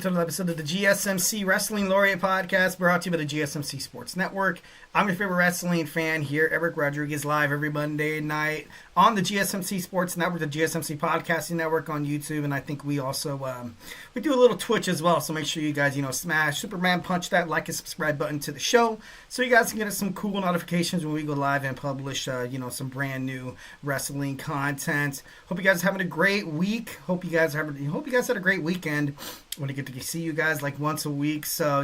to another episode of the GSMC Wrestling Laureate Podcast, brought to you by the GSMC Sports Network. I'm your favorite wrestling fan here, Eric Rodriguez, live every Monday night on the GSMC Sports Network, the GSMC Podcasting Network on YouTube, and I think we also we do a little Twitch as well. So make sure you guys, smash Superman punch that like and subscribe button to the show, so you guys can get some cool notifications when we go live and publish, some brand new wrestling content. Hope you guys are having a great week. Hope you guys had a great weekend. I want to get to see you guys like once a week, so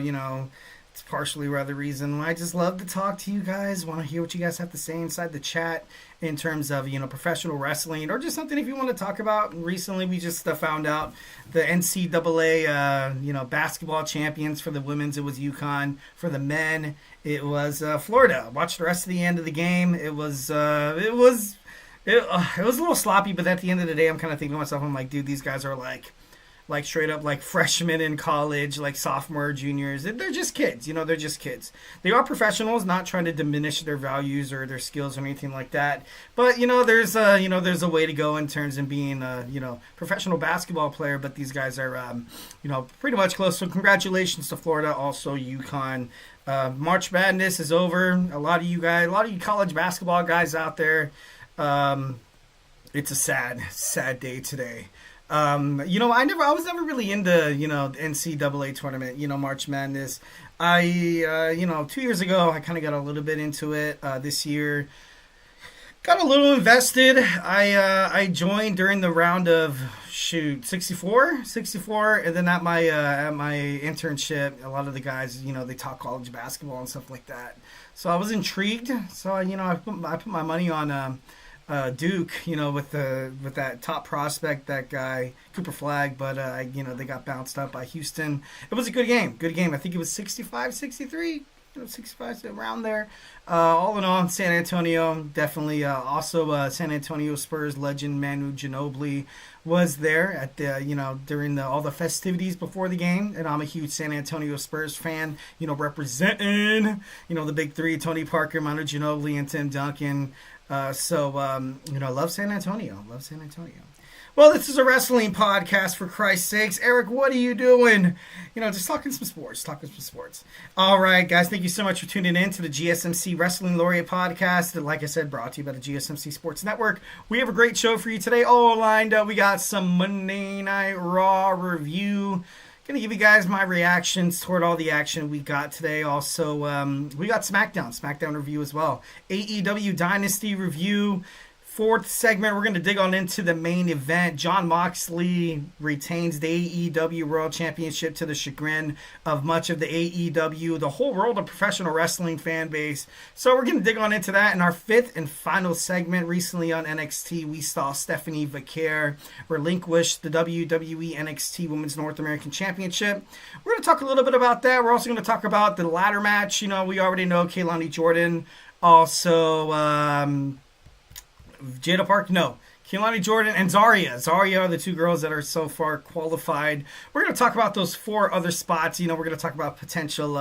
it's partially the reason why I just love to talk to you guys. Want to hear what you guys have to say inside the chat in terms of professional wrestling, or just something if you want to talk about. Recently, we just found out the NCAA basketball champions. For the women's, it was UConn. For the men, it was Florida. Watched the rest of the end of the game. It was a little sloppy, but at the end of the day, I'm kind of thinking to myself, I'm like, dude, these guys are like straight up like freshmen in college, like sophomore, juniors. They're just kids, they're just kids. They are professionals, not trying to diminish their values or their skills or anything like that. But, there's a way to go in terms of being a, professional basketball player. But these guys are, pretty much close. So congratulations to Florida, also UConn. March Madness is over. A lot of you college basketball guys out there, it's a sad day today. I was never really into, NCAA tournament, March Madness. 2 years ago, I kind of got a little bit into it. This year, got a little invested. I joined during the round of 64, and then at my internship, a lot of the guys, they taught college basketball and stuff like that. So I was intrigued. So I put my money on Duke, with that top prospect, that guy Cooper Flagg, but they got bounced up by Houston. It was a good game. I think it was 65-63, 65 around there. All in all, San Antonio definitely. Also, San Antonio Spurs legend Manu Ginobili was there at the during all the festivities before the game, and I'm a huge San Antonio Spurs fan. Representing the big three: Tony Parker, Manu Ginobili, and Tim Duncan. Love San Antonio. Well, this is a wrestling podcast, for Christ's sakes. Eric, what are you doing? Just talking some sports. All right, guys, thank you so much for tuning in to the GSMC Wrestling Laureate Podcast. Like I said, brought to you by the GSMC Sports Network. We have a great show for you today, all lined up. We got some Monday Night RAW review. Gonna give you guys my reactions toward all the action we got today. Also, we got Smackdown review as well. AEW Dynasty review. Fourth segment, we're going to dig on into the main event. Jon Moxley retains the AEW World Championship to the chagrin of much of the AEW, the whole world of professional wrestling fan base. So we're going to dig on into that. In our fifth and final segment, recently on NXT, we saw Tiffany Stratton relinquish the WWE NXT Women's North American Championship. We're going to talk a little bit about that. We're also going to talk about the ladder match. We already know Keilani Jordan. Also, Jada Park, no. Keilani Jordan and Zarya. Zarya are the two girls that are so far qualified. We're going to talk about those four other spots. We're going to talk about potential,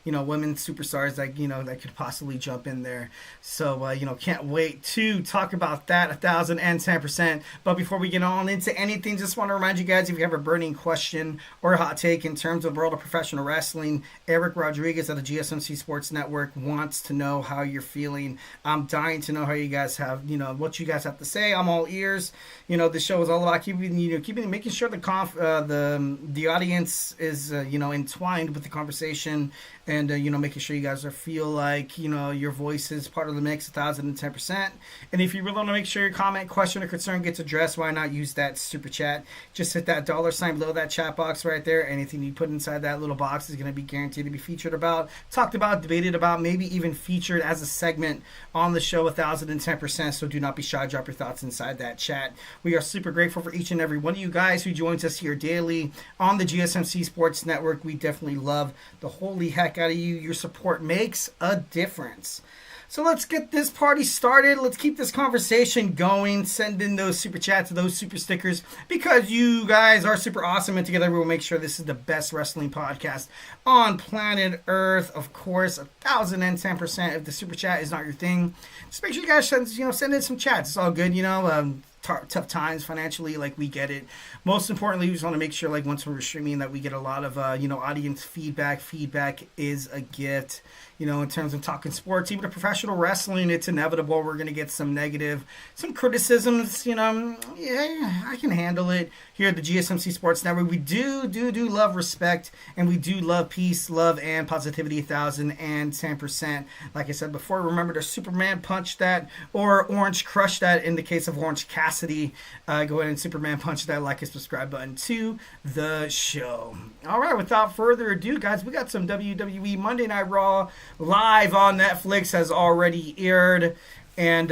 women superstars that could possibly jump in there. So, can't wait to talk about that 1,010%. But before we get on into anything, just want to remind you guys, if you have a burning question or a hot take in terms of the world of professional wrestling, Eric Rodriguez of the GSMC Sports Network wants to know how you're feeling. I'm dying to know how you guys have, what you guys have to say. I'm all ears. The show is all about making sure the audience is entwined with the conversation, and making sure you guys feel like your voice is part of the mix 1,010%. And if you really want to make sure your comment, question, or concern gets addressed, why not use that super chat? Just hit that $sign below that chat box right there. Anything you put inside that little box is going to be guaranteed to be featured about, talked about, debated about, maybe even featured as a segment on the show 1,010%. So do not be shy. Drop your thoughts inside that chat. We are super grateful for each and every one of you guys who joins us here daily on the GSMC Sports Network. We definitely love the holy heck out of you. Your support makes a difference. So let's get this party started. Let's keep this conversation going. Send in those super chats, those super stickers, because you guys are super awesome, and together we will make sure this is the best wrestling podcast on planet Earth. Of course, 1,010%. If the super chat is not your thing, just make sure you guys send in some chats. It's all good, tough times financially. Like, we get it. Most importantly, we just want to make sure, like, once we're streaming, that we get a lot of audience feedback. Feedback is a gift. In terms of talking sports, even to professional wrestling, it's inevitable we're going to get some negative, some criticisms. Yeah, I can handle it. Here at the GSMC Sports Network, we do love respect, and we do love peace, love, and positivity 1,010%. Like I said before, remember to Superman punch that, or Orange crush that in the case of Orange Cassidy. Go ahead and Superman punch that, like and subscribe button to the show. All right, without further ado, guys, we got some WWE Monday Night RAW live on Netflix, has already aired, and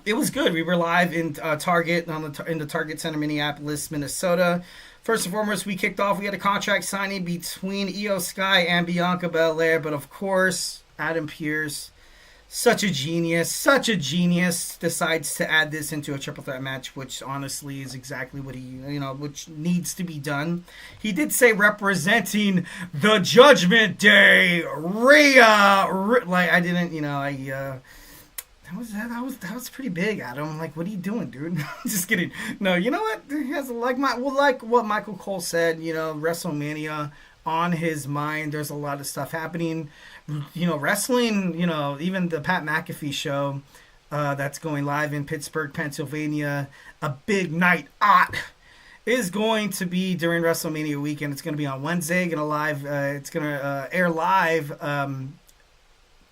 it was good. We were live in Target, in the Target Center, Minneapolis, Minnesota. First and foremost, we kicked off. We had a contract signing between Iyo Sky and Bianca Belair, but of course, Adam Pearce, such a genius, decides to add this into a triple threat match, which honestly is exactly what which needs to be done. He did say representing the Judgment Day, Rhea, that was pretty big, Adam. Like, what are you doing, dude? Just kidding. No, you know what? He has like what Michael Cole said. WrestleMania on his mind. There's a lot of stuff happening. Wrestling. Even the Pat McAfee show that's going live in Pittsburgh, Pennsylvania. A big night out is going to be during WrestleMania weekend. It's going to be on Wednesday. It's going to air live.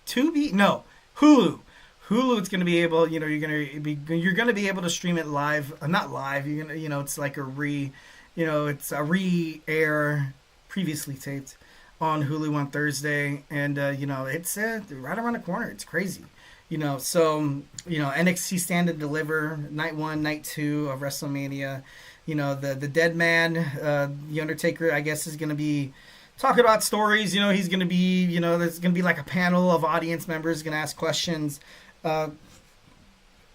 Hulu. Hulu, it's going to be able, you're going to be able to stream it live, not live, it's like it's a re-air previously taped on Hulu on Thursday, and, it's right around the corner. It's crazy. NXT Stand and Deliver, night 1, night 2 of WrestleMania, the dead man, The Undertaker, I guess, is going to be talking about stories. He's going to be, there's going to be like a panel of audience members going to ask questions.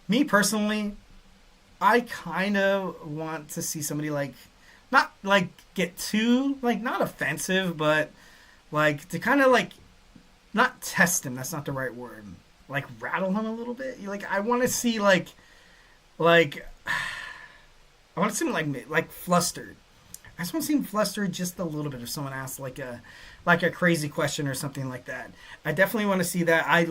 Me personally, I kind of want to see somebody not get too not offensive, but to kind of not test him. That's not the right word. Rattle him a little bit. I want to see I want to see him flustered. I just want to see him flustered just a little bit if someone asks a crazy question or something like that. I definitely want to see that. I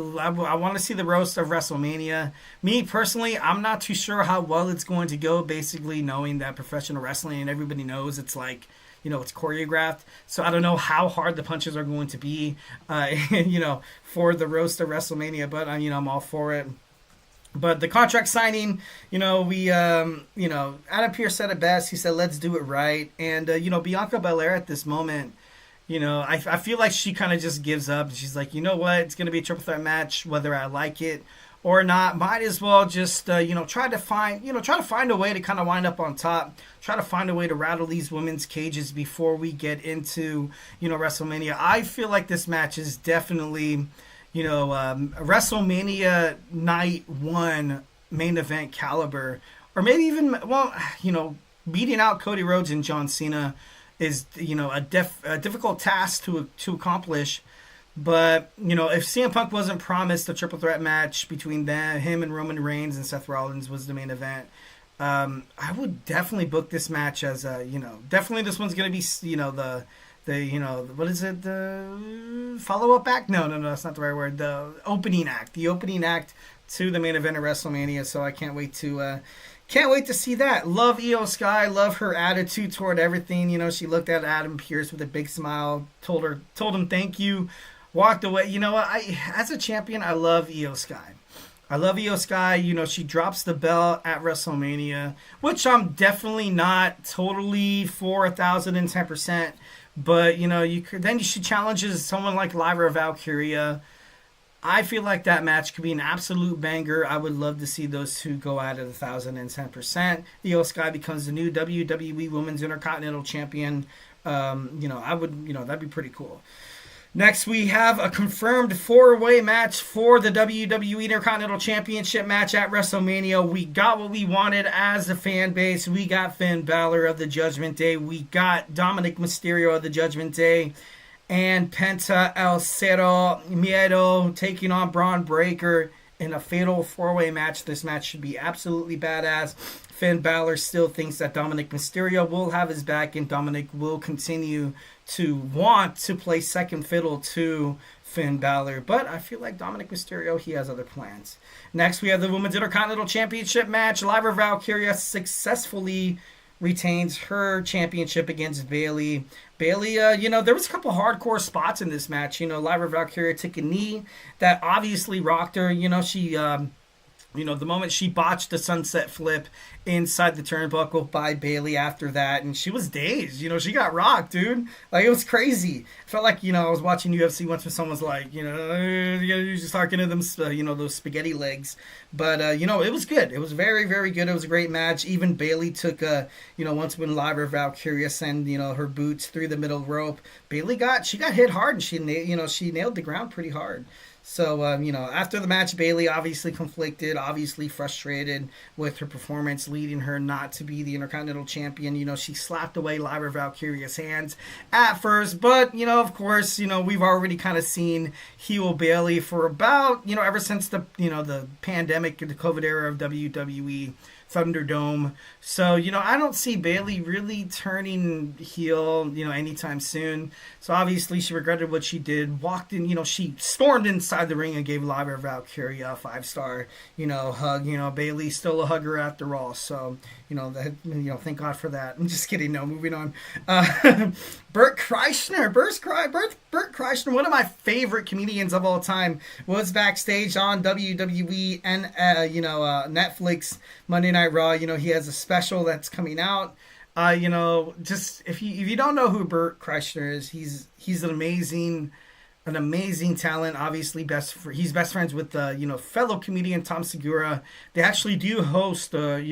want to see the roast of WrestleMania. Me personally, I'm not too sure how well it's going to go, basically knowing that professional wrestling, and everybody knows it's it's choreographed. So I don't know how hard the punches are going to be, for the roast of WrestleMania, but I'm all for it. But the contract signing, Adam Pearce said it best. He said, let's do it right. And, Bianca Belair at this moment, I feel like she kind of just gives up. She's like, you know what? It's going to be a triple threat match, whether I like it or not. Might as well just, try to find a way to kind of wind up on top. Try to find a way to rattle these women's cages before we get into, WrestleMania. I feel like this match is definitely, WrestleMania night 1 main event caliber, or maybe even, beating out Cody Rhodes and John Cena is, a difficult task to accomplish. But, if CM Punk wasn't promised a triple threat match between him and Roman Reigns and Seth Rollins was the main event, I would definitely book this match as definitely this one's going to be, what is it? The follow-up act? No, that's not the right word. The opening act. The opening act to the main event of WrestleMania. So I can't wait to see that. Love Iyo Sky. Love her attitude toward everything. She looked at Adam Pearce with a big smile, told him thank you, walked away. As a champion, I love Iyo Sky. She drops the belt at WrestleMania, which I'm definitely not totally for 1,010%. But, she challenges someone like Lyra Valkyria. I feel like that match could be an absolute banger. I would love to see those two go at it 1,010%. Iyo Sky becomes the new WWE Women's Intercontinental Champion. That'd be pretty cool. Next, we have a confirmed 4-way match for the WWE Intercontinental Championship match at WrestleMania. We got what we wanted as a fan base. We got Finn Balor of the Judgment Day. We got Dominic Mysterio of the Judgment Day. And Penta El Cero Miedo taking on Braun Breaker in a fatal 4-way match. This match should be absolutely badass. Finn Balor still thinks that Dominic Mysterio will have his back, and Dominic will continue to want to play second fiddle to Finn Balor, but I feel like Dominic Mysterio, he has other plans. Next, we have the Women's Intercontinental Championship match. Lyra Valkyria successfully retains her championship against Bayley. Bayley, there was a couple hardcore spots in this match. Lyra Valkyria took a knee that obviously rocked her. She... the moment she botched the sunset flip inside the turnbuckle by Bayley after that, and she was dazed. She got rocked, dude. Like, it was crazy. I felt like, I was watching UFC once when someone's like, you're just talking to them, those spaghetti legs. But, it was good. It was very, very good. It was a great match. Even Bayley took, once when Lyra Valkyria sent, her boots through the middle rope, Bayley got hit hard, and she nailed the ground pretty hard. So, after the match, Bayley obviously conflicted, obviously frustrated with her performance, leading her not to be the Intercontinental Champion. She slapped away Lyra Valkyria's hands at first, but, of course, we've already kind of seen heel Bayley for about, ever since the pandemic, the COVID era of WWE Thunderdome. So, I don't see Bayley really turning heel, anytime soon. So, obviously, she regretted what she did. Walked in, she stormed inside the ring and gave Lyra Valkyria a 5-star, hug. Bayley still a hugger after all. So, thank God for that. I'm just kidding. No, moving on. Bert Kreischer, Bert Kreischer, one of my favorite comedians of all time, was backstage on WWE and, Netflix Monday Night RAW. He has a special that's coming out. Just if you don't know who Bert Kreischer is, he's an amazing talent. Obviously, he's best friends with fellow comedian Tom Segura. They actually do host a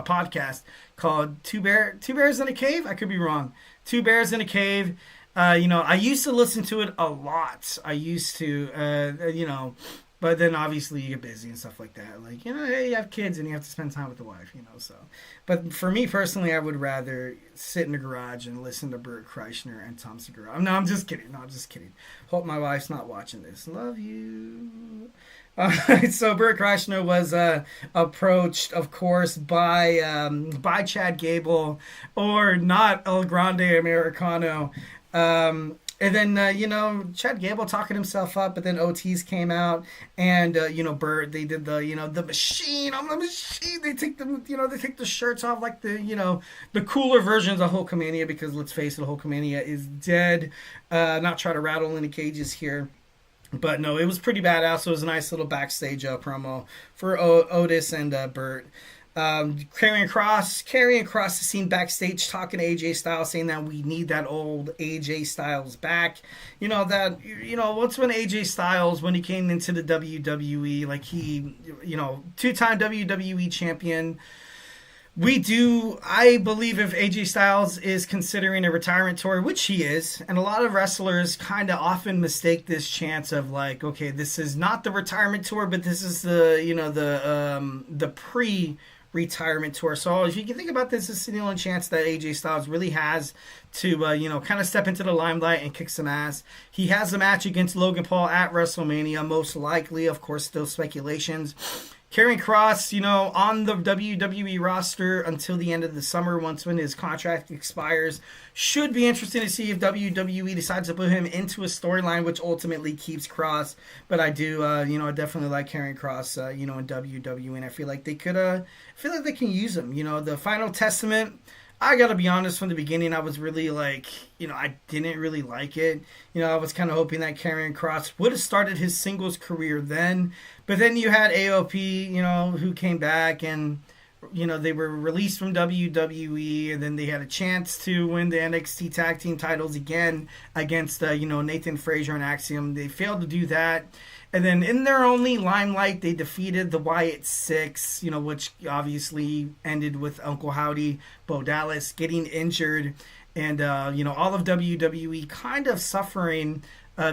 podcast called Two Bears in a Cave. I could be wrong. Two Bears in a Cave. I used to listen to it a lot. But then obviously you get busy and stuff like that. Like, hey, you have kids and you have to spend time with the wife, so. But for me personally, I would rather sit in the garage and listen to Bert Kreischer and Tom Segura. No, I'm just kidding. Hope my wife's not watching this. Love you. So Bert Kreischer was approached, of course, by Chad Gable, or not El Grande Americano. And then, Chad Gable talking himself up, but then Otis came out, and, Bert, they did the machine on the machine. They take the shirts off like the cooler versions of Hulkamania, because let's face it, Hulkamania is dead. Not try to rattle any cages here. But no, it was pretty badass. It was a nice little backstage promo for Otis and Bert. Carrying across the scene backstage, talking to AJ Styles, saying that we need that old AJ Styles back. What's when AJ Styles, when he came into the WWE, like he, two-time WWE champion. I believe if AJ Styles is considering a retirement tour, which he is, and a lot of wrestlers kind of often mistake this chance of like, okay, this is not the retirement tour, but this is the pre-retirement tour. So if you can think about this as the only chance that AJ Styles really has to, kind of step into the limelight and kick some ass. He has a match against Logan Paul at WrestleMania, most likely, of course, still speculations. Karrion Kross, on the WWE roster until the end of the summer, when his contract expires. Should be interesting to see if WWE decides to put him into a storyline, which ultimately keeps Kross. But I do, I definitely like Karrion Kross, in WWE, and I feel like they can use him. The Final Testament, I gotta be honest, from the beginning, I was really like, I didn't really like it. I was kind of hoping that Karrion Kross would have started his singles career then. But then you had AOP, who came back and, they were released from WWE, and then they had a chance to win the NXT tag team titles again against, Nathan Frazier and Axiom. They failed to do that. And then in their only limelight, they defeated the Wyatt Six, which obviously ended with Uncle Howdy, Bo Dallas getting injured, and, all of WWE kind of suffering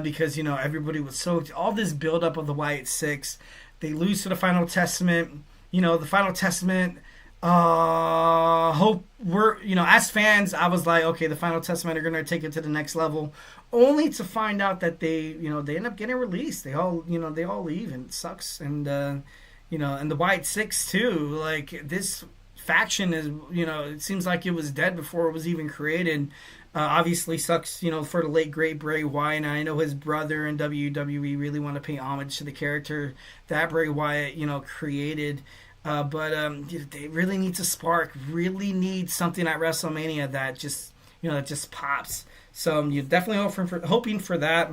because, everybody was all this buildup of the Wyatt Six. They lose to the Final Testament. The Final Testament, Hope we're, as fans, I was like, okay, the Final Testament are going to take it to the next level, only to find out that they end up getting released. They all leave, and it sucks. And and the White Six too. Like, this faction is, it seems like it was dead before it was even created. Obviously sucks, for the late great Bray Wyatt. And I know his brother and WWE really want to pay homage to the character that Bray Wyatt, created. But they really need to spark, really need something at WrestleMania that just, that just pops. So you're definitely hoping for that.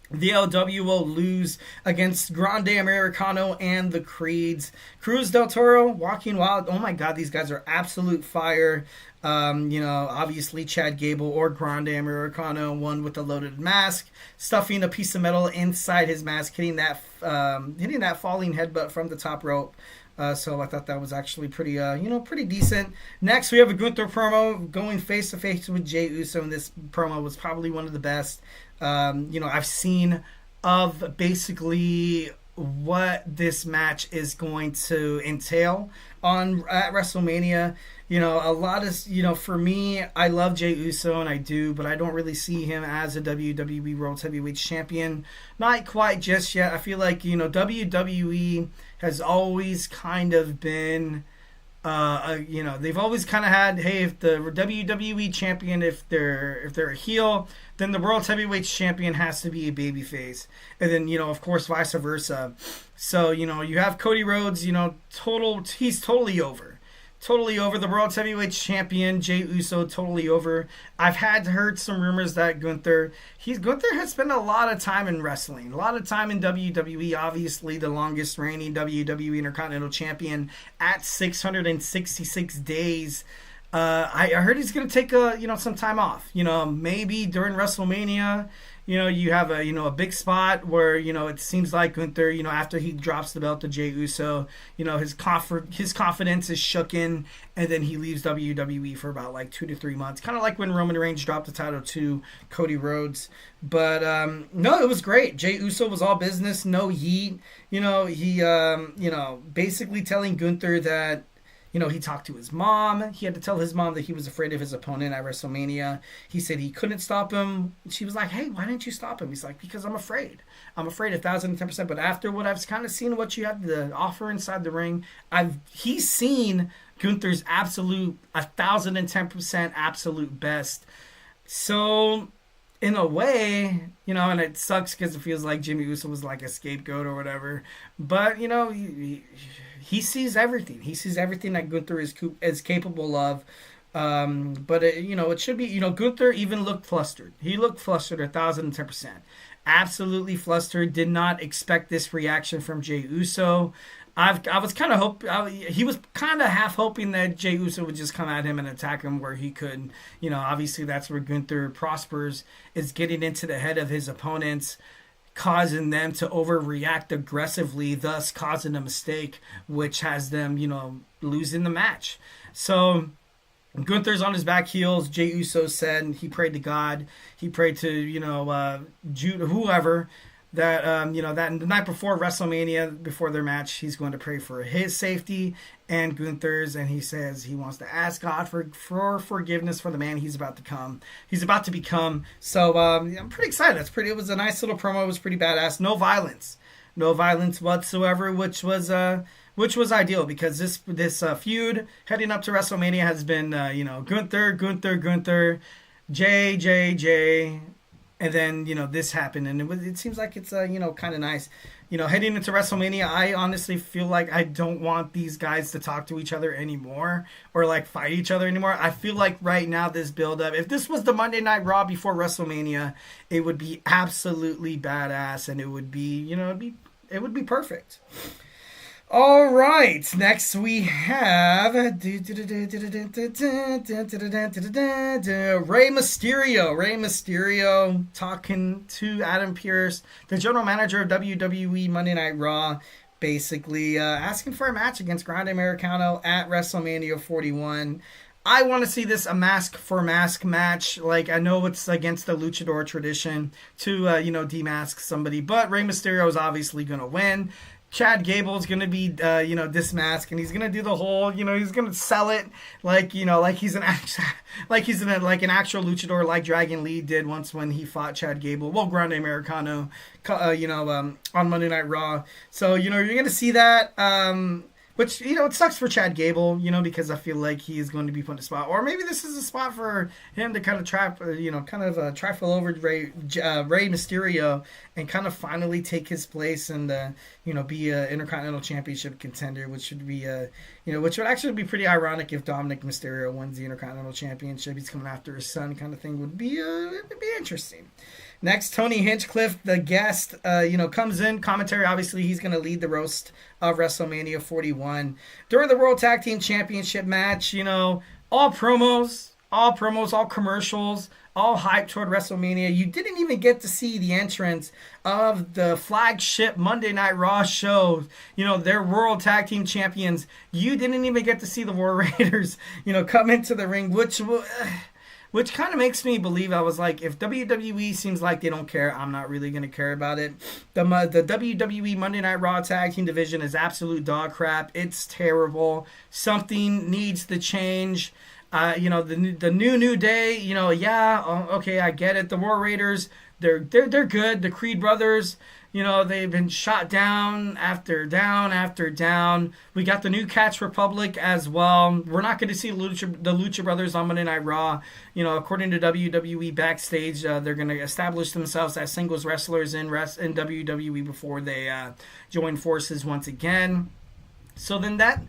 The LW will lose against Grande Americano and the Creeds. Cruz del Toro, Walking Wild. Oh my God, these guys are absolute fire. Obviously Chad Gable or Grande Americano, one with a loaded mask, stuffing a piece of metal inside his mask, hitting that falling headbutt from the top rope. So I thought that was actually pretty decent. Next, we have a Gunther promo going face to face with Jey Uso, and this promo was probably one of the best I've seen of basically what this match is going to entail at WrestleMania. A lot of, for me, I love Jey Uso, and I do, but I don't really see him as a WWE World Heavyweight Champion. Not quite just yet. I feel like, WWE has always kind of been, they've always kind of had, hey, if the WWE Champion, if they're a heel, then the World Heavyweight Champion has to be a babyface. And then, of course, vice versa. So, you have Cody Rhodes, he's totally over. Totally over. The World Heavyweight Champion, Jey Uso, totally over. I've heard some rumors that Gunther has spent a lot of time in wrestling, a lot of time in WWE. Obviously, the longest reigning WWE Intercontinental Champion at 666 days. I heard he's going to take some time off. Maybe during WrestleMania. You have a big spot where, it seems like Gunther, after he drops the belt to Jey Uso, his confidence is shooken, and then he leaves WWE for about like 2 to 3 months. Kind of like when Roman Reigns dropped the title to Cody Rhodes. But, no, it was great. Jey Uso was all business, no heat. He, basically telling Gunther that, he talked to his mom. He had to tell his mom that he was afraid of his opponent at WrestleMania. He said he couldn't stop him. She was like, hey, why didn't you stop him? He's like, because I'm afraid. I'm afraid 1,010%. But after what I've kind of seen what you have to offer inside the ring, he's seen Gunther's absolute 1,010% absolute best. So in a way, and it sucks because it feels like Jimmy Uso was like a scapegoat or whatever. But, he sees everything. He sees everything that Gunther is capable of. But, it should be, Gunther even looked flustered. He looked flustered 1,010%. Absolutely flustered. Did not expect this reaction from Jey Uso. I was kind of he was kind of half hoping that Jey Uso would just come at him and attack him where he could. Obviously that's where Gunther prospers, is getting into the head of his opponents, causing them to overreact aggressively, thus causing a mistake, which has them, losing the match. So Gunther's on his back heels. Jey Uso said he prayed to God. He prayed to, Jude, whoever, that, that the night before WrestleMania, before their match, he's going to pray for his safety and Gunther's, and he says he wants to ask God for forgiveness for the man he's about to become. So I'm pretty excited. It was a nice little promo. It was pretty badass. No violence whatsoever, which was ideal, because this feud heading up to WrestleMania has been Gunther, Jey, and then this happened, and it seems like it's kind of nice. Heading into WrestleMania, I honestly feel like I don't want these guys to talk to each other anymore or like fight each other anymore. I feel like right now this build up, if this was the Monday Night Raw before WrestleMania, it would be absolutely badass, and it would be it would be perfect. All right, next we have Rey Mysterio talking to Adam Pearce, the general manager of WWE Monday Night Raw, basically asking for a match against Grande Americano at WrestleMania 41. I want to see this a mask for mask match. Like, I know it's against the luchador tradition to, demask somebody, but Rey Mysterio is obviously going to win. Chad Gable's going to be, dismasked, and he's going to do the whole, he's going to sell it like he's an actual luchador, like Dragon Lee did once when he fought Chad Gable. Well, Grande Americano, on Monday Night Raw. So, you're going to see that. Which, it sucks for Chad Gable, because I feel like he is going to be put in a spot. Or maybe this is a spot for him to kind of trifle over Rey Mysterio and kind of finally take his place and, be a Intercontinental Championship contender, which would be, which would actually be pretty ironic if Dominic Mysterio wins the Intercontinental Championship. He's coming after his son kind of thing would be interesting. Next, Tony Hinchcliffe, the guest, comes in. Commentary, obviously, he's going to lead the roast of WrestleMania 41. During the World Tag Team Championship match, all promos, all commercials, all hype toward WrestleMania. You didn't even get to see the entrance of the flagship Monday Night Raw show, their World Tag Team Champions. You didn't even get to see the War Raiders, come into the ring, which kind of makes me believe, I was like, if WWE seems like they don't care, I'm not really going to care about it. The WWE Monday Night Raw Tag Team division is absolute dog crap. It's terrible. Something needs to change. The New Day, okay, I get it. The War Raiders, they're good. The Creed brothers, they've been shot down after down after down. We got the new Catch Republic as well. We're not going to see the Lucha Brothers on Monday Night Raw. According to WWE backstage, they're going to establish themselves as singles wrestlers in WWE before they join forces once again. So then that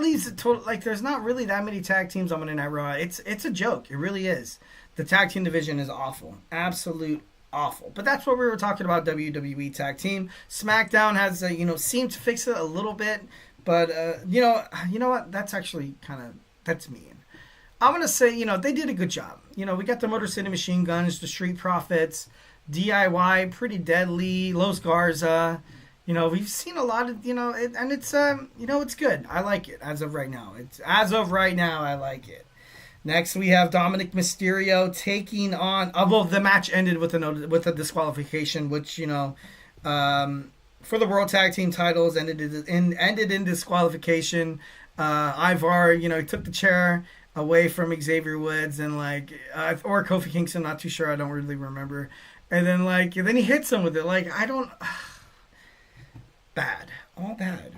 leaves it total, like, there's not really that many tag teams on Monday Night Raw. It's a joke. It really is. The tag team division is awful. Absolute awful. But that's what we were talking about, WWE tag team. Smackdown has, seemed to fix it a little bit. But, you know what? That's actually that's mean. I'm going to say, they did a good job. We got the Motor City Machine Guns, the Street Profits, DIY, Pretty Deadly, Los Garza. We've seen a lot of, and it's, it's good. I like it as of right now. I like it. Next, we have Dominic Mysterio taking on, the match ended with a disqualification, which, for the World Tag Team titles ended in disqualification. Ivar, took the chair away from Xavier Woods and or Kofi Kingston, not too sure. I don't really remember. And then then he hits him with it. Bad. All bad.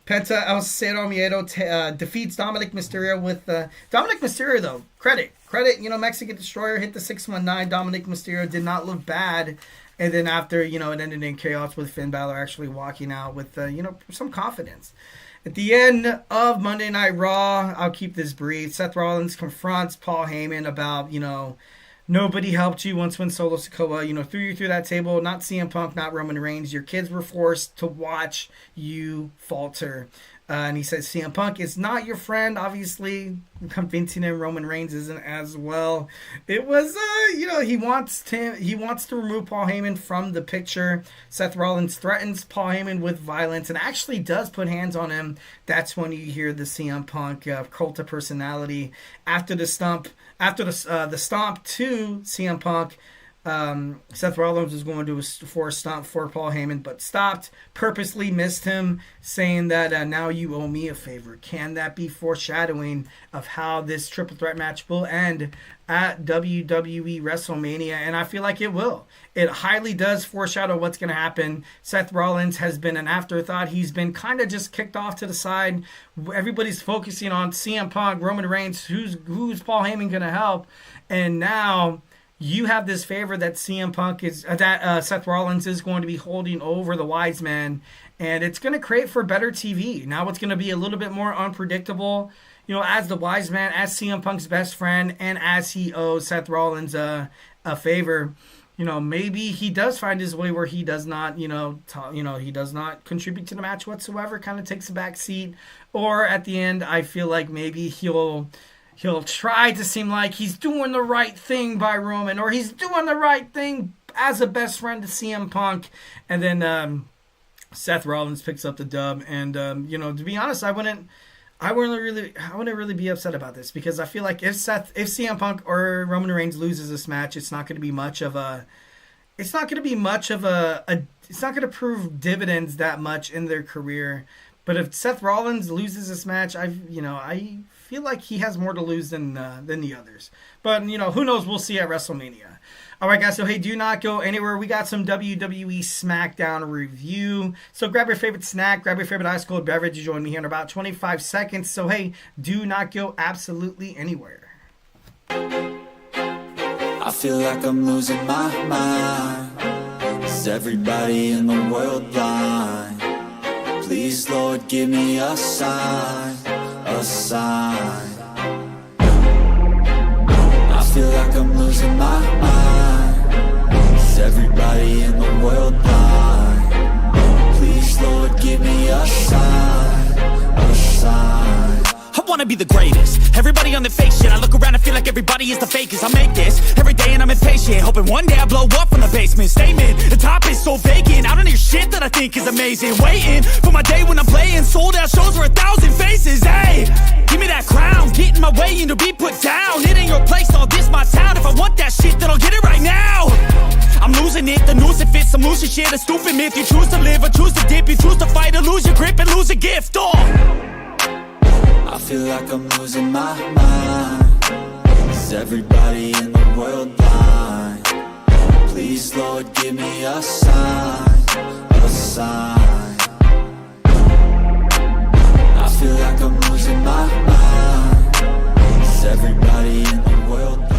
Penta El Cero Miedo defeats Dominic Mysterio with... Dominic Mysterio, though, credit. Mexican Destroyer hit the 619. Dominic Mysterio did not look bad. And then after, it ended in chaos with Finn Balor actually walking out with, some confidence. At the end of Monday Night Raw, I'll keep this brief. Seth Rollins confronts Paul Heyman about, nobody helped you once when Solo Sikoa, threw you through that table. Not CM Punk, not Roman Reigns. Your kids were forced to watch you falter. And he says CM Punk is not your friend, obviously. Convincing him Roman Reigns isn't as well. It was, he wants to remove Paul Heyman from the picture. Seth Rollins threatens Paul Heyman with violence and actually does put hands on him. That's when you hear the CM Punk cult of personality. After the stomp to CM Punk, Seth Rollins was going to do a stomp for Paul Heyman, but stopped, purposely missed him, saying that now you owe me a favor. Can that be foreshadowing of how this triple threat match will end at WWE WrestleMania? And I feel like it will. It highly does foreshadow what's going to happen. Seth Rollins has been an afterthought. He's been kind of just kicked off to the side. Everybody's focusing on CM Punk, Roman Reigns, who's Paul Heyman going to help? And now you have this favor that CM Punk Seth Rollins is going to be holding over the wise man, and it's going to create for better TV. Now it's going to be a little bit more unpredictable, as the wise man, as CM Punk's best friend, and as he owes Seth Rollins a favor. Maybe he does find his way where he does not, he does not contribute to the match whatsoever, kind of takes a back seat, or at the end, I feel like maybe he'll try to seem like he's doing the right thing by Roman, or he's doing the right thing as a best friend to CM Punk. And then Seth Rollins picks up the dub. And, to be honest, I wouldn't really be upset about this, because I feel like if CM Punk or Roman Reigns loses this match, it's not going to be much of a it's not going to be much of it's not going to prove dividends that much in their career. But if Seth Rollins loses this match, I feel like he has more to lose than the others. But who knows? We'll see at WrestleMania. All right, guys. So hey, do not go anywhere. We got some WWE Smackdown review. So grab your favorite snack, grab your favorite ice cold beverage. Join me here in about 25 seconds. So hey, do not go absolutely anywhere. I feel like I'm losing my mind. Is everybody in the world blind? Please, Lord, give me a sign, a sign. I feel like I'm losing my mind. Is everybody in the world blind? Please, Lord, give me a sign, a sign. I wanna be the greatest. Everybody on the fake shit. I look around and feel like everybody is the fakest. I make this every day and I'm impatient, hoping one day I blow up from the basement. Statement, the top is so vacant. I don't hear shit that I think is amazing. Waiting for my day when I'm playing sold out shows for 1,000 faces. Hey, give me that crown, get in my way and to be put down. It ain't your place, all this my town. If I want that shit, then I'll get it right now. I'm losing it, the noose it fits. I'm losing shit, a stupid myth. You choose to live or choose to dip. You choose to fight or lose your grip and lose a gift. I feel like I'm losing my mind. Is everybody in the world blind? Please, Lord, give me a sign, a sign. I feel like I'm losing my mind. Is everybody in the world blind?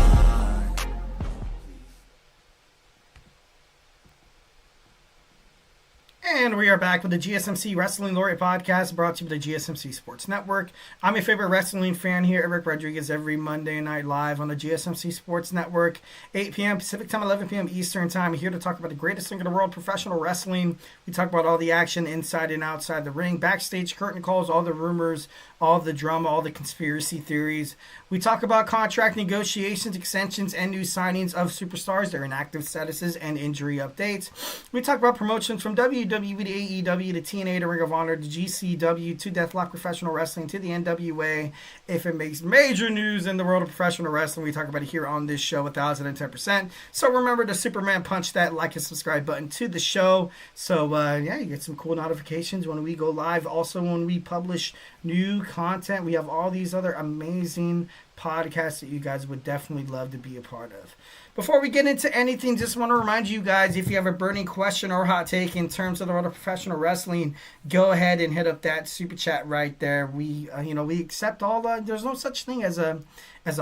And we are back with the GSMC Wrestling Laureate Podcast, brought to you by the GSMC Sports Network. I'm your favorite wrestling fan here, Eric Rodriguez, every Monday night live on the GSMC Sports Network, 8 p.m. Pacific Time, 11 p.m. Eastern Time. Here to talk about the greatest thing in the world, professional wrestling. We talk about all the action inside and outside the ring, backstage curtain calls, all the rumors, all the drama, all the conspiracy theories. We talk about contract negotiations, extensions, and new signings of superstars, their inactive statuses, and injury updates. We talk about promotions from WWE to AEW to TNA to Ring of Honor to GCW to Deathlock Professional Wrestling to the NWA. If it makes major news in the world of professional wrestling, we talk about it here on this show 1010%. So remember to Superman punch that like and subscribe button to the show. So you get some cool notifications when we go live. Also, when we publish new content, we have all these other amazing podcasts that you guys would definitely love to be a part of. Before we get into anything, just want to remind you guys, if you have a burning question or hot take in terms of the world of professional wrestling, go ahead and hit up that super chat right there. We we accept all the. There's no such thing as a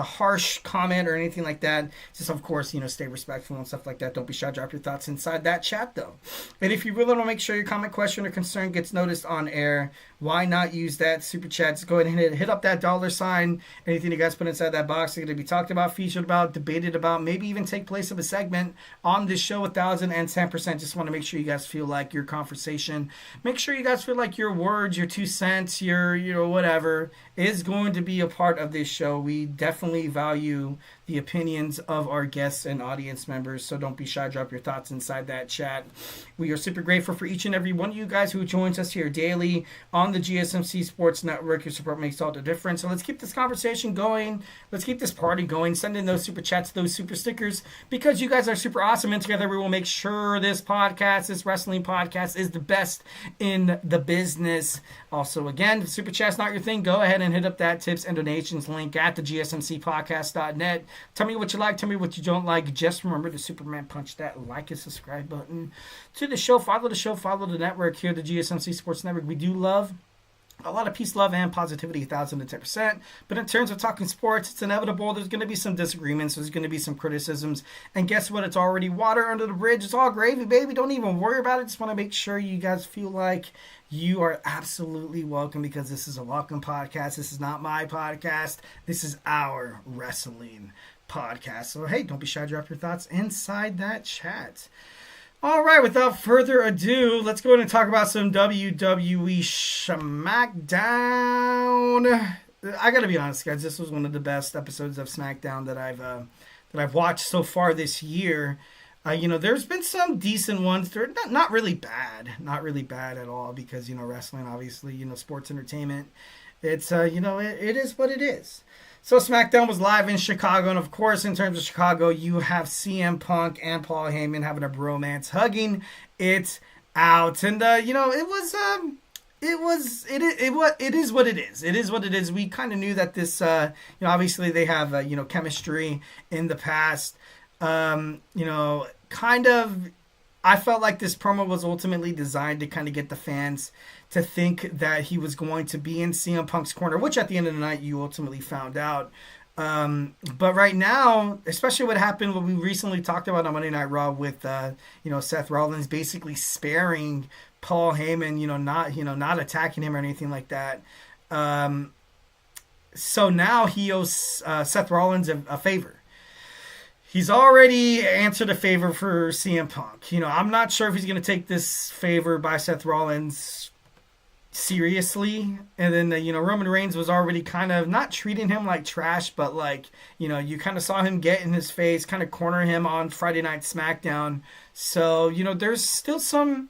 harsh comment or anything like that. Just, of course, stay respectful and stuff like that. Don't be shy. Drop your thoughts inside that chat, though. And if you really want to make sure your comment, question, or concern gets noticed on air, why not use that super chat? Just go ahead and hit up that $sign. Anything you guys put inside that box is going to be talked about, featured about, debated about, maybe even take place of a segment on this show 1010%. Just want to make sure you guys feel like your conversation, make sure you guys feel like your words, your 2 cents, your whatever is going to be a part of this show. We definitely value the opinions of our guests and audience members, so don't be shy. Drop your thoughts inside that chat. We are super grateful for each and every one of you guys who joins us here daily on the GSMC Sports Network. Your support makes all the difference. So let's keep this conversation going. Let's keep this party going. Send in those super chats, those super stickers, because you guys are super awesome, and together we will make sure this podcast, this wrestling podcast, is the best in the business. Also, again, if super chat's not your thing, go ahead and hit up that tips and donations link at the gsmcpodcast.net. Tell me what you like, tell me what you don't like. Just remember to Superman punch that like and subscribe button to the show. Follow the show, follow the network here, the GSMC Sports Network. We do love a lot of peace, love, and positivity, 1010%. But in terms of talking sports, it's inevitable. There's going to be some disagreements. There's going to be some criticisms. And guess what? It's already water under the bridge. It's all gravy, baby. Don't even worry about it. Just want to make sure you guys feel like you are absolutely welcome, because this is a welcome podcast. This is not my podcast. This is our wrestling podcast. So, hey, don't be shy. Drop your thoughts inside that chat. All right, without further ado, let's go ahead and talk about some WWE Smackdown. I gotta be honest, guys, this was one of the best episodes of Smackdown that I've watched so far this year. There's been some decent ones. They're not really bad at all, because wrestling, obviously, sports entertainment. It's it is what it is. So SmackDown was live in Chicago, and of course, in terms of Chicago, you have CM Punk and Paul Heyman having a bromance, hugging it out, and it is what it is. It is what it is. We kind of knew that this, obviously they have chemistry in the past. I felt like this promo was ultimately designed to kind of get the fans to think that he was going to be in CM Punk's corner, which at the end of the night you ultimately found out. But right now, especially what happened, what we recently talked about on Monday Night Raw with, Seth Rollins basically sparing Paul Heyman, not attacking him or anything like that. So now he owes Seth Rollins a favor. He's already answered a favor for CM Punk. I'm not sure if he's going to take this favor by Seth Rollins seriously. And then, Roman Reigns was already kind of not treating him like trash, but you kind of saw him get in his face, kind of corner him on Friday Night SmackDown. So, there's still some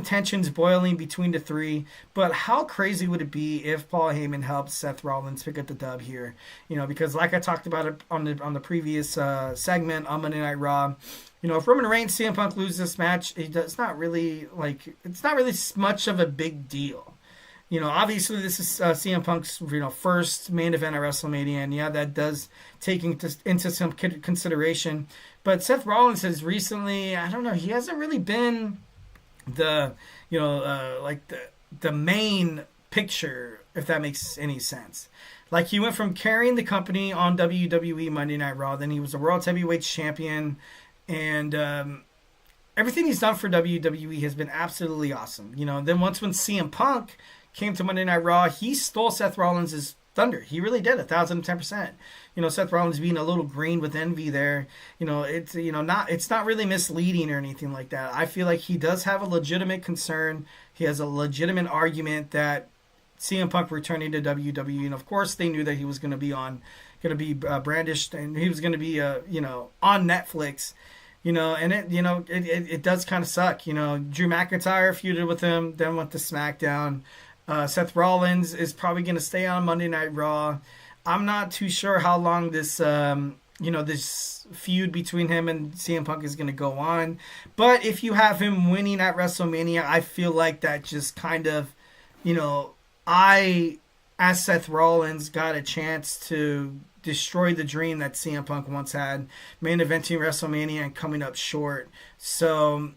tensions boiling between the three, but how crazy would it be if Paul Heyman helped Seth Rollins pick up the dub here? Because like I talked about it on the previous segment on Monday Night Raw, if Roman Reigns, CM Punk loses this match, it's not really much of a big deal. Obviously this is CM Punk's first main event at WrestleMania, and that does take into some consideration. But Seth Rollins has recently, he hasn't really been the main picture, if that makes any sense. Like, he went from carrying the company on WWE Monday Night Raw, then he was a World Heavyweight Champion, and everything he's done for WWE has been absolutely awesome. Then once when CM Punk came to Monday Night Raw, he stole Seth Rollins' thunder. He really did, 1,010%. Seth Rollins being a little green with envy there. It's not really misleading or anything like that. I feel like he does have a legitimate concern. He has a legitimate argument that CM Punk returning to WWE, and of course they knew that he was going to be brandished, and he was going to be on Netflix. And it does kind of suck. Drew McIntyre feuded with him, then went to SmackDown. Seth Rollins is probably going to stay on Monday Night Raw. I'm not too sure how long this, this feud between him and CM Punk is going to go on. But if you have him winning at WrestleMania, I feel like that just kind of, as Seth Rollins, got a chance to destroy the dream that CM Punk once had, main eventing WrestleMania and coming up short. So,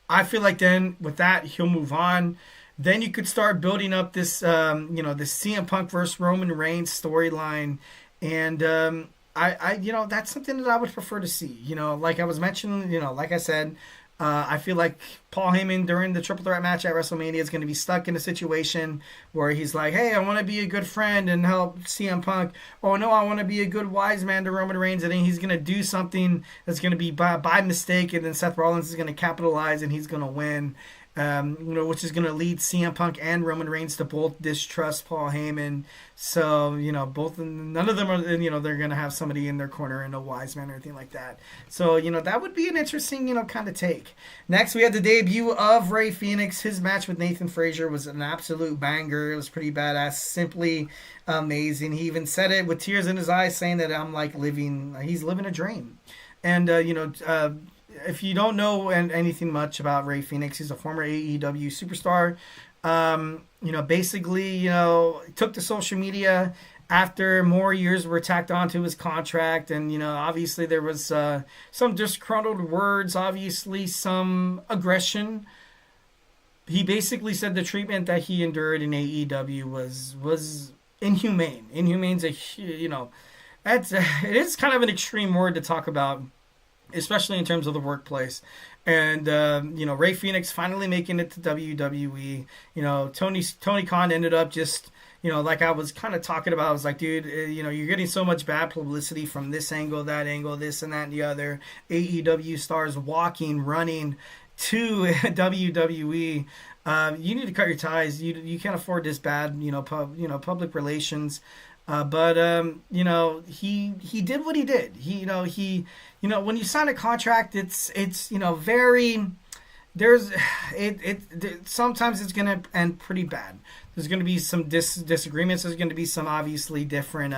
I feel like then with that, he'll move on. Then you could start building up this, this CM Punk versus Roman Reigns storyline, and I that's something that I would prefer to see. Like I was mentioning, like I said, I feel like Paul Heyman during the Triple Threat match at WrestleMania is going to be stuck in a situation where he's like, hey, I want to be a good friend and help CM Punk. Oh, no, I want to be a good wise man to Roman Reigns. And then he's going to do something that's going to be by mistake, and then Seth Rollins is going to capitalize and he's going to win. Which is going to lead CM Punk and Roman Reigns to both distrust Paul Heyman. So, none of them are, they're going to have somebody in their corner and a wise man or anything like that. So, that would be an interesting, kind of take. Next, we had the debut of Rey Fenix. His match with Nathan Frazier was an absolute banger. It was pretty badass, simply amazing. He even said it with tears in his eyes, saying that he's living a dream. And, if you don't know anything much about Rey Fenix, he's a former AEW superstar. Basically, took to social media after more years were tacked onto his contract. And, obviously there was some disgruntled words, obviously some aggression. He basically said the treatment that he endured in AEW was inhumane. Inhumane's it is kind of an extreme word to talk about, especially in terms of the workplace. And, Rey Fenix finally making it to WWE. Tony Khan ended up just, like I was kind of talking about, I was like, dude, you're getting so much bad publicity from this angle, that angle, this and that and the other. AEW stars running to WWE. You need to cut your ties. You can't afford this bad, public relations. But he did what he did. When you sign a contract, it's very, sometimes it's going to end pretty bad. There's going to be some disagreements. There's going to be some obviously different,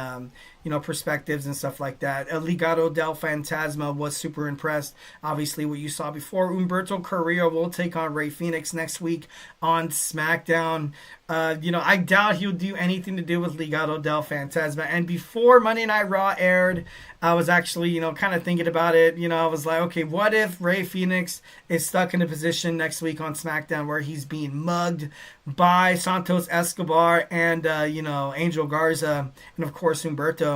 perspectives and stuff like that. Legado del Fantasma was super impressed. Obviously, what you saw before. Humberto Carrillo will take on Rey Fénix next week on SmackDown. I doubt he'll do anything to do with Legado del Fantasma. And before Monday Night Raw aired, I was actually, kind of thinking about it. I was like, okay, what if Rey Fénix is stuck in a position next week on SmackDown where he's being mugged by Santos Escobar and, Angel Garza and, of course, Humberto.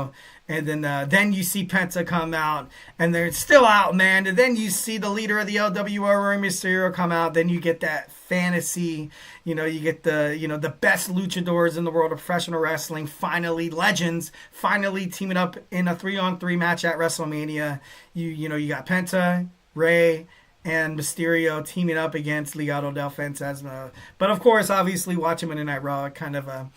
And then you see Penta come out, and they're still out, man. And then you see the leader of the LWO, Rey Mysterio, come out. Then you get that fantasy, you get the best luchadors in the world of professional wrestling, finally legends, finally teaming up in a 3-on-3 match at WrestleMania. You got Penta, Rey, and Mysterio teaming up against Legado del Fantasma. But of course, obviously, watching Monday Night Raw kind of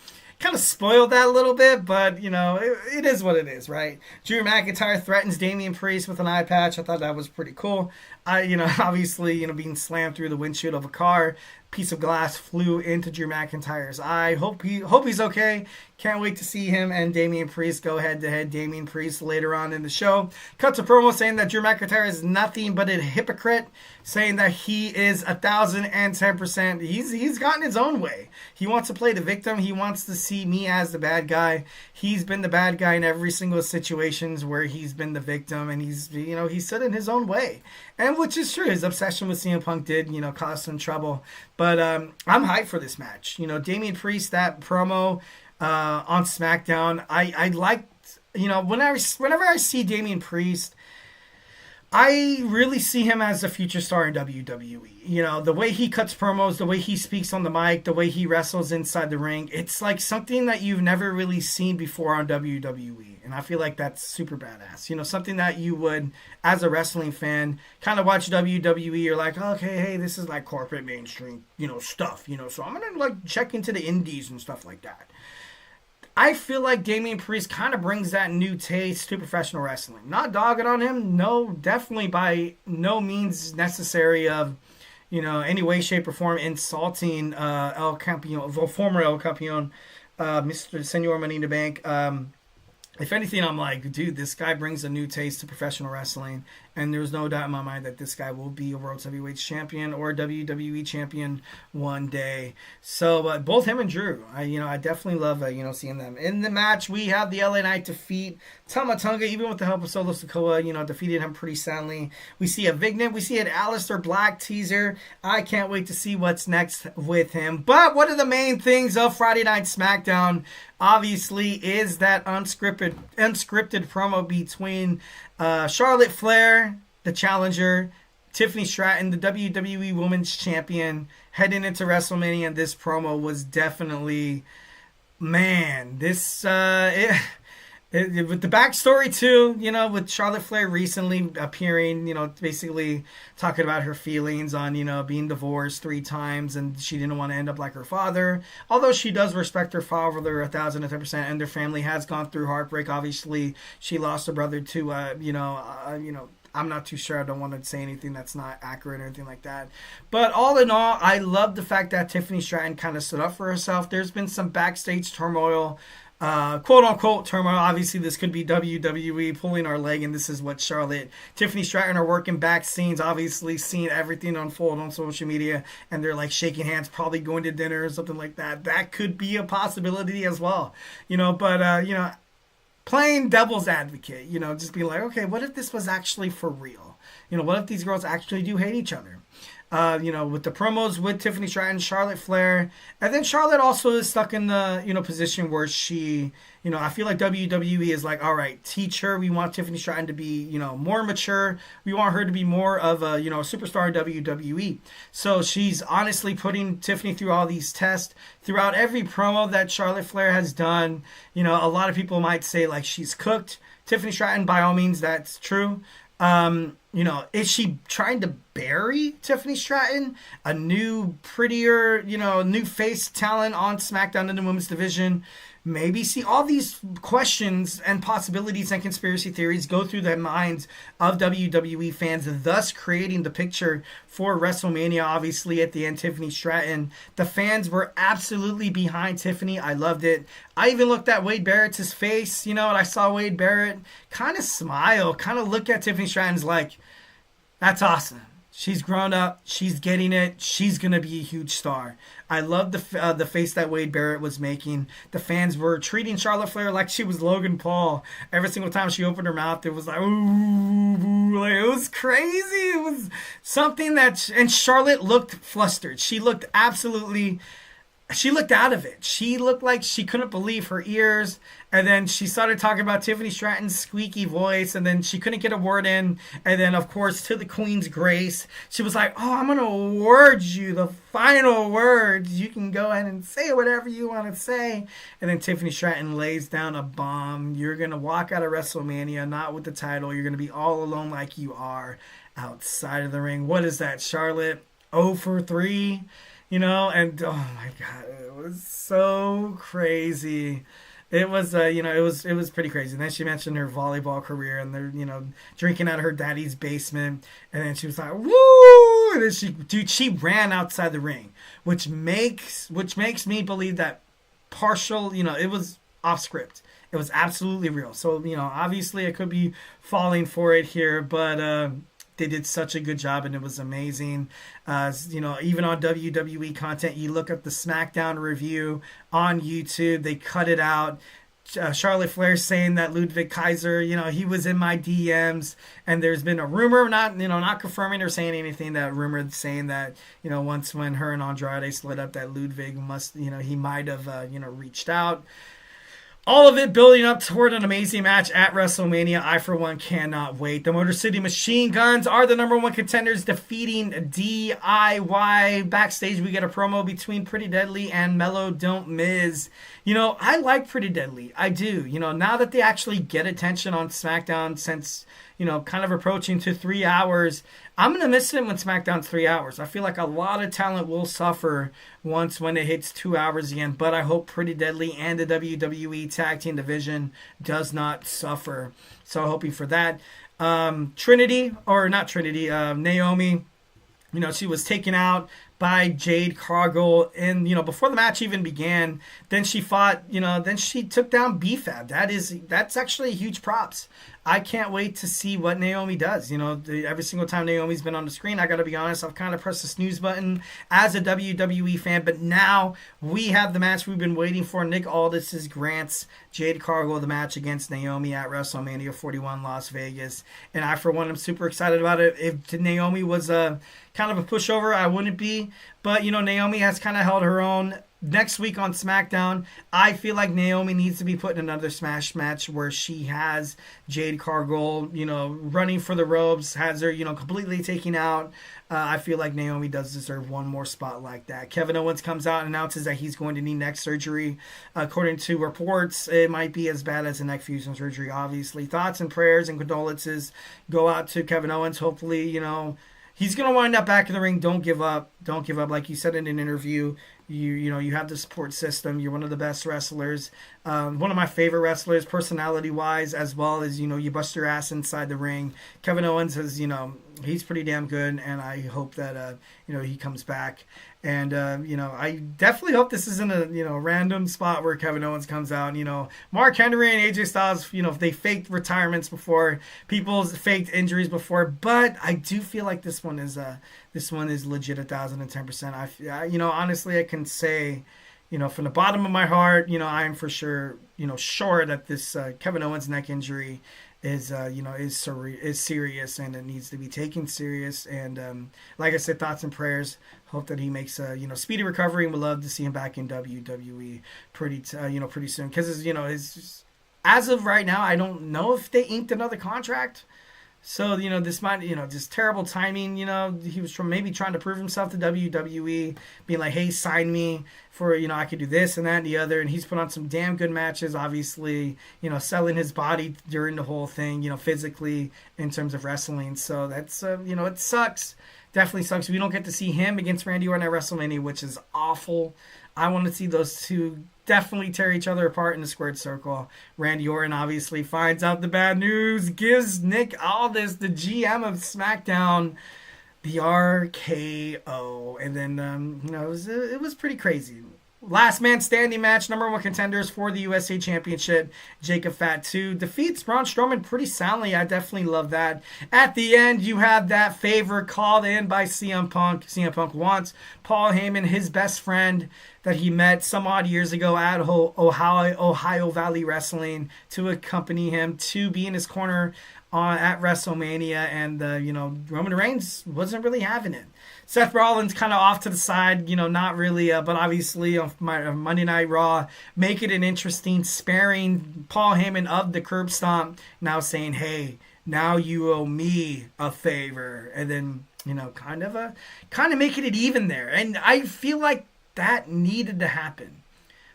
spoiled that a little bit, but, it is what it is, right? Drew McIntyre threatens Damian Priest with an eye patch. I thought that was pretty cool. Obviously, being slammed through the windshield of a car. Piece of glass flew into Drew McIntyre's eye. Hope he's okay. Can't wait to see him and Damian Priest go head-to-head. Damian Priest later on in the show cuts a promo saying that Drew McIntyre is nothing but a hypocrite, saying that he is 1,010%. He's gotten his own way. He wants to play the victim. He wants to see me as the bad guy. He's been the bad guy in every single situations where he's been the victim, and he's set in his own way. And which is true. His obsession with CM Punk did, cause some trouble. But I'm hyped for this match. Damian Priest, that promo on SmackDown, I liked, whenever I see Damian Priest, I really see him as a future star in WWE. The way he cuts promos, the way he speaks on the mic, the way he wrestles inside the ring, it's like something that you've never really seen before on WWE. And I feel like that's super badass. Something that you would, as a wrestling fan, kind of watch WWE. You're like, okay, hey, this is like corporate mainstream, stuff. So I'm going to like check into the indies and stuff like that. I feel like Damian Priest kind of brings that new taste to professional wrestling. Not dogging on him. No, definitely by no means necessary of, any way, shape, or form insulting El Campeon, former El Campeon, Mr. Senor Money in the Bank. If anything, I'm like, dude, this guy brings a new taste to professional wrestling. And there's no doubt in my mind that this guy will be a World Heavyweight Champion or WWE Champion one day. So, both him and Drew, I definitely love, seeing them. In the match, we have the LA Knight defeat Tama Tonga, even with the help of Solo Sikoa, defeated him pretty soundly. We see a Vignet. We see an Aleister Black teaser. I can't wait to see what's next with him. But one of the main things of Friday Night SmackDown, obviously, is that unscripted promo between Charlotte Flair, the challenger, Tiffany Stratton, the WWE Women's Champion, heading into WrestleMania. And this promo was definitely, man, this with the backstory too, with Charlotte Flair recently appearing, basically talking about her feelings on, being divorced 3 times and she didn't want to end up like her father. Although she does respect her father 1,010%, and their family has gone through heartbreak. Obviously, she lost a brother to, I'm not too sure. I don't want to say anything that's not accurate or anything like that. But all in all, I love the fact that Tiffany Stratton kind of stood up for herself. There's been some backstage turmoil, quote-unquote turmoil. Obviously, this could be WWE pulling our leg, and this is what Tiffany Stratton are working back scenes, obviously seeing everything unfold on social media, and they're like shaking hands, probably going to dinner or something like that. That could be a possibility as well. Playing devil's advocate, just being like, okay, what if this was actually for real? What if these girls actually do hate each other? With the promos with Tiffany Stratton, Charlotte Flair, and then Charlotte also is stuck in the, position where she, I feel like WWE is like, all right, teach her. We want Tiffany Stratton to be, more mature. We want her to be more of a, superstar in WWE. So she's honestly putting Tiffany through all these tests throughout every promo that Charlotte Flair has done. A lot of people might say like she's cooked. Tiffany Stratton, by all means, that's true. Is she trying to bury Tiffany Stratton, a new, prettier, new face talent on SmackDown in the women's division? maybe see all these questions and possibilities and conspiracy theories go through the minds of WWE fans, thus creating the picture for WrestleMania. Obviously, at the end, Tiffany Stratton. The fans were absolutely behind Tiffany. I loved it. I even looked at Wade Barrett's face, and I saw Wade Barrett kind of smile, kind of look at Tiffany Stratton's like, that's awesome. She's grown up. She's getting it. She's going to be a huge star. I love the face that Wade Barrett was making. The fans were treating Charlotte Flair like she was Logan Paul. Every single time she opened her mouth, it was like, ooh, like, it was crazy. It was something and Charlotte looked flustered. She looked out of it. She looked like she couldn't believe her ears. And then she started talking about Tiffany Stratton's squeaky voice. And then she couldn't get a word in. And then, of course, to the Queen's grace, she was like, oh, I'm going to award you the final words. You can go ahead and say whatever you want to say. And then Tiffany Stratton lays down a bomb. You're going to walk out of WrestleMania, not with the title. You're going to be all alone like you are outside of the ring. What is that, Charlotte? 0 for 3? And oh my God, it was so crazy. It was, it was pretty crazy. And then she mentioned her volleyball career, and they're, drinking out of her daddy's basement. And then she was like, woo! And then she ran outside the ring, which makes me believe that it was off script. It was absolutely real. So, obviously I could be falling for it here, but, they did such a good job, and it was amazing. Even on WWE content, you look at the Smackdown review on YouTube, they cut it out. Charlotte Flair saying that Ludwig Kaiser, he was in my DMs, and there's been a rumor, not confirming or saying anything, that rumor saying that, once when her and Andrade split up, that Ludwig he might have, reached out. All of it building up toward an amazing match at WrestleMania. I, for one, cannot wait. The Motor City Machine Guns are the number one contenders, defeating DIY. Backstage, we get a promo between Pretty Deadly and Mellow Don't Miz. I like Pretty Deadly. I do. Now that they actually get attention on SmackDown since, kind of approaching to 3 hours, I'm going to miss it when SmackDown's 3 hours. I feel like a lot of talent will suffer when it hits 2 hours again, but I hope Pretty Deadly and the WWE Tag Team Division does not suffer. So hoping for that. Naomi, she was taken out by Jade Cargill, and before the match even began, then she fought, then she took down B-Fab. That's actually huge props. I can't wait to see what Naomi does. Every single time Naomi's been on the screen, I got to be honest, I've kind of pressed the snooze button as a WWE fan. But now we have the match we've been waiting for. Nick Aldis grants Jade Cargill the match against Naomi at WrestleMania 41 Las Vegas. And I, for one, am super excited about it. If Naomi was kind of a pushover, I wouldn't be. But, Naomi has kind of held her own. Next week on SmackDown, I feel like Naomi needs to be put in another Smash match where she has Jade Cargill, running for the ropes, has her, completely taken out. I feel like Naomi does deserve one more spot like that. Kevin Owens comes out and announces that he's going to need neck surgery. According to reports, it might be as bad as a neck fusion surgery, obviously. Thoughts and prayers and condolences go out to Kevin Owens. Hopefully, he's going to wind up back in the ring. Don't give up. Don't give up. Like you said in an interview, you have the support system. You're one of the best wrestlers. One of my favorite wrestlers, personality-wise, as well as, you bust your ass inside the ring. Kevin Owens is, he's pretty damn good, and I hope that, he comes back. And, I definitely hope this isn't a, random spot where Kevin Owens comes out. Mark Henry and AJ Styles, they faked retirements before, people's faked injuries before, but I do feel like this one is legit 1,010%. Honestly, I can say, from the bottom of my heart, I am for sure, sure that this Kevin Owens neck injury is serious, and it needs to be taken serious. And like I said, thoughts and prayers. Hope that he makes a speedy recovery, and would love to see him back in WWE pretty soon. Because as of right now, I don't know if they inked another contract. So, this might, just terrible timing. He was maybe trying to prove himself to WWE, being like, hey, sign me for, I could do this and that and the other. And he's put on some damn good matches, obviously, selling his body during the whole thing, physically in terms of wrestling. So that's, it sucks. Definitely sucks. We don't get to see him against Randy Orton at WrestleMania, which is awful. I want to see those two definitely tear each other apart in the squared circle. Randy Orton obviously finds out the bad news, gives Nick Aldis, the GM of SmackDown, the RKO. And then, it was pretty crazy. Last man standing match, number one contenders for the USA Championship. Jacob Fatu defeats Braun Strowman pretty soundly. I definitely love that. At the end, you have that favor called in by CM Punk. CM Punk wants Paul Heyman, his best friend that he met some odd years ago at Ohio Valley Wrestling, to accompany him, to be in his corner at WrestleMania. And, Roman Reigns wasn't really having it. Seth Rollins kind of off to the side, not really, but obviously on Monday Night Raw, make it an interesting, sparing Paul Heyman of the curb stomp, now saying, hey, now you owe me a favor. And then, kind of making it even there. And I feel like that needed to happen.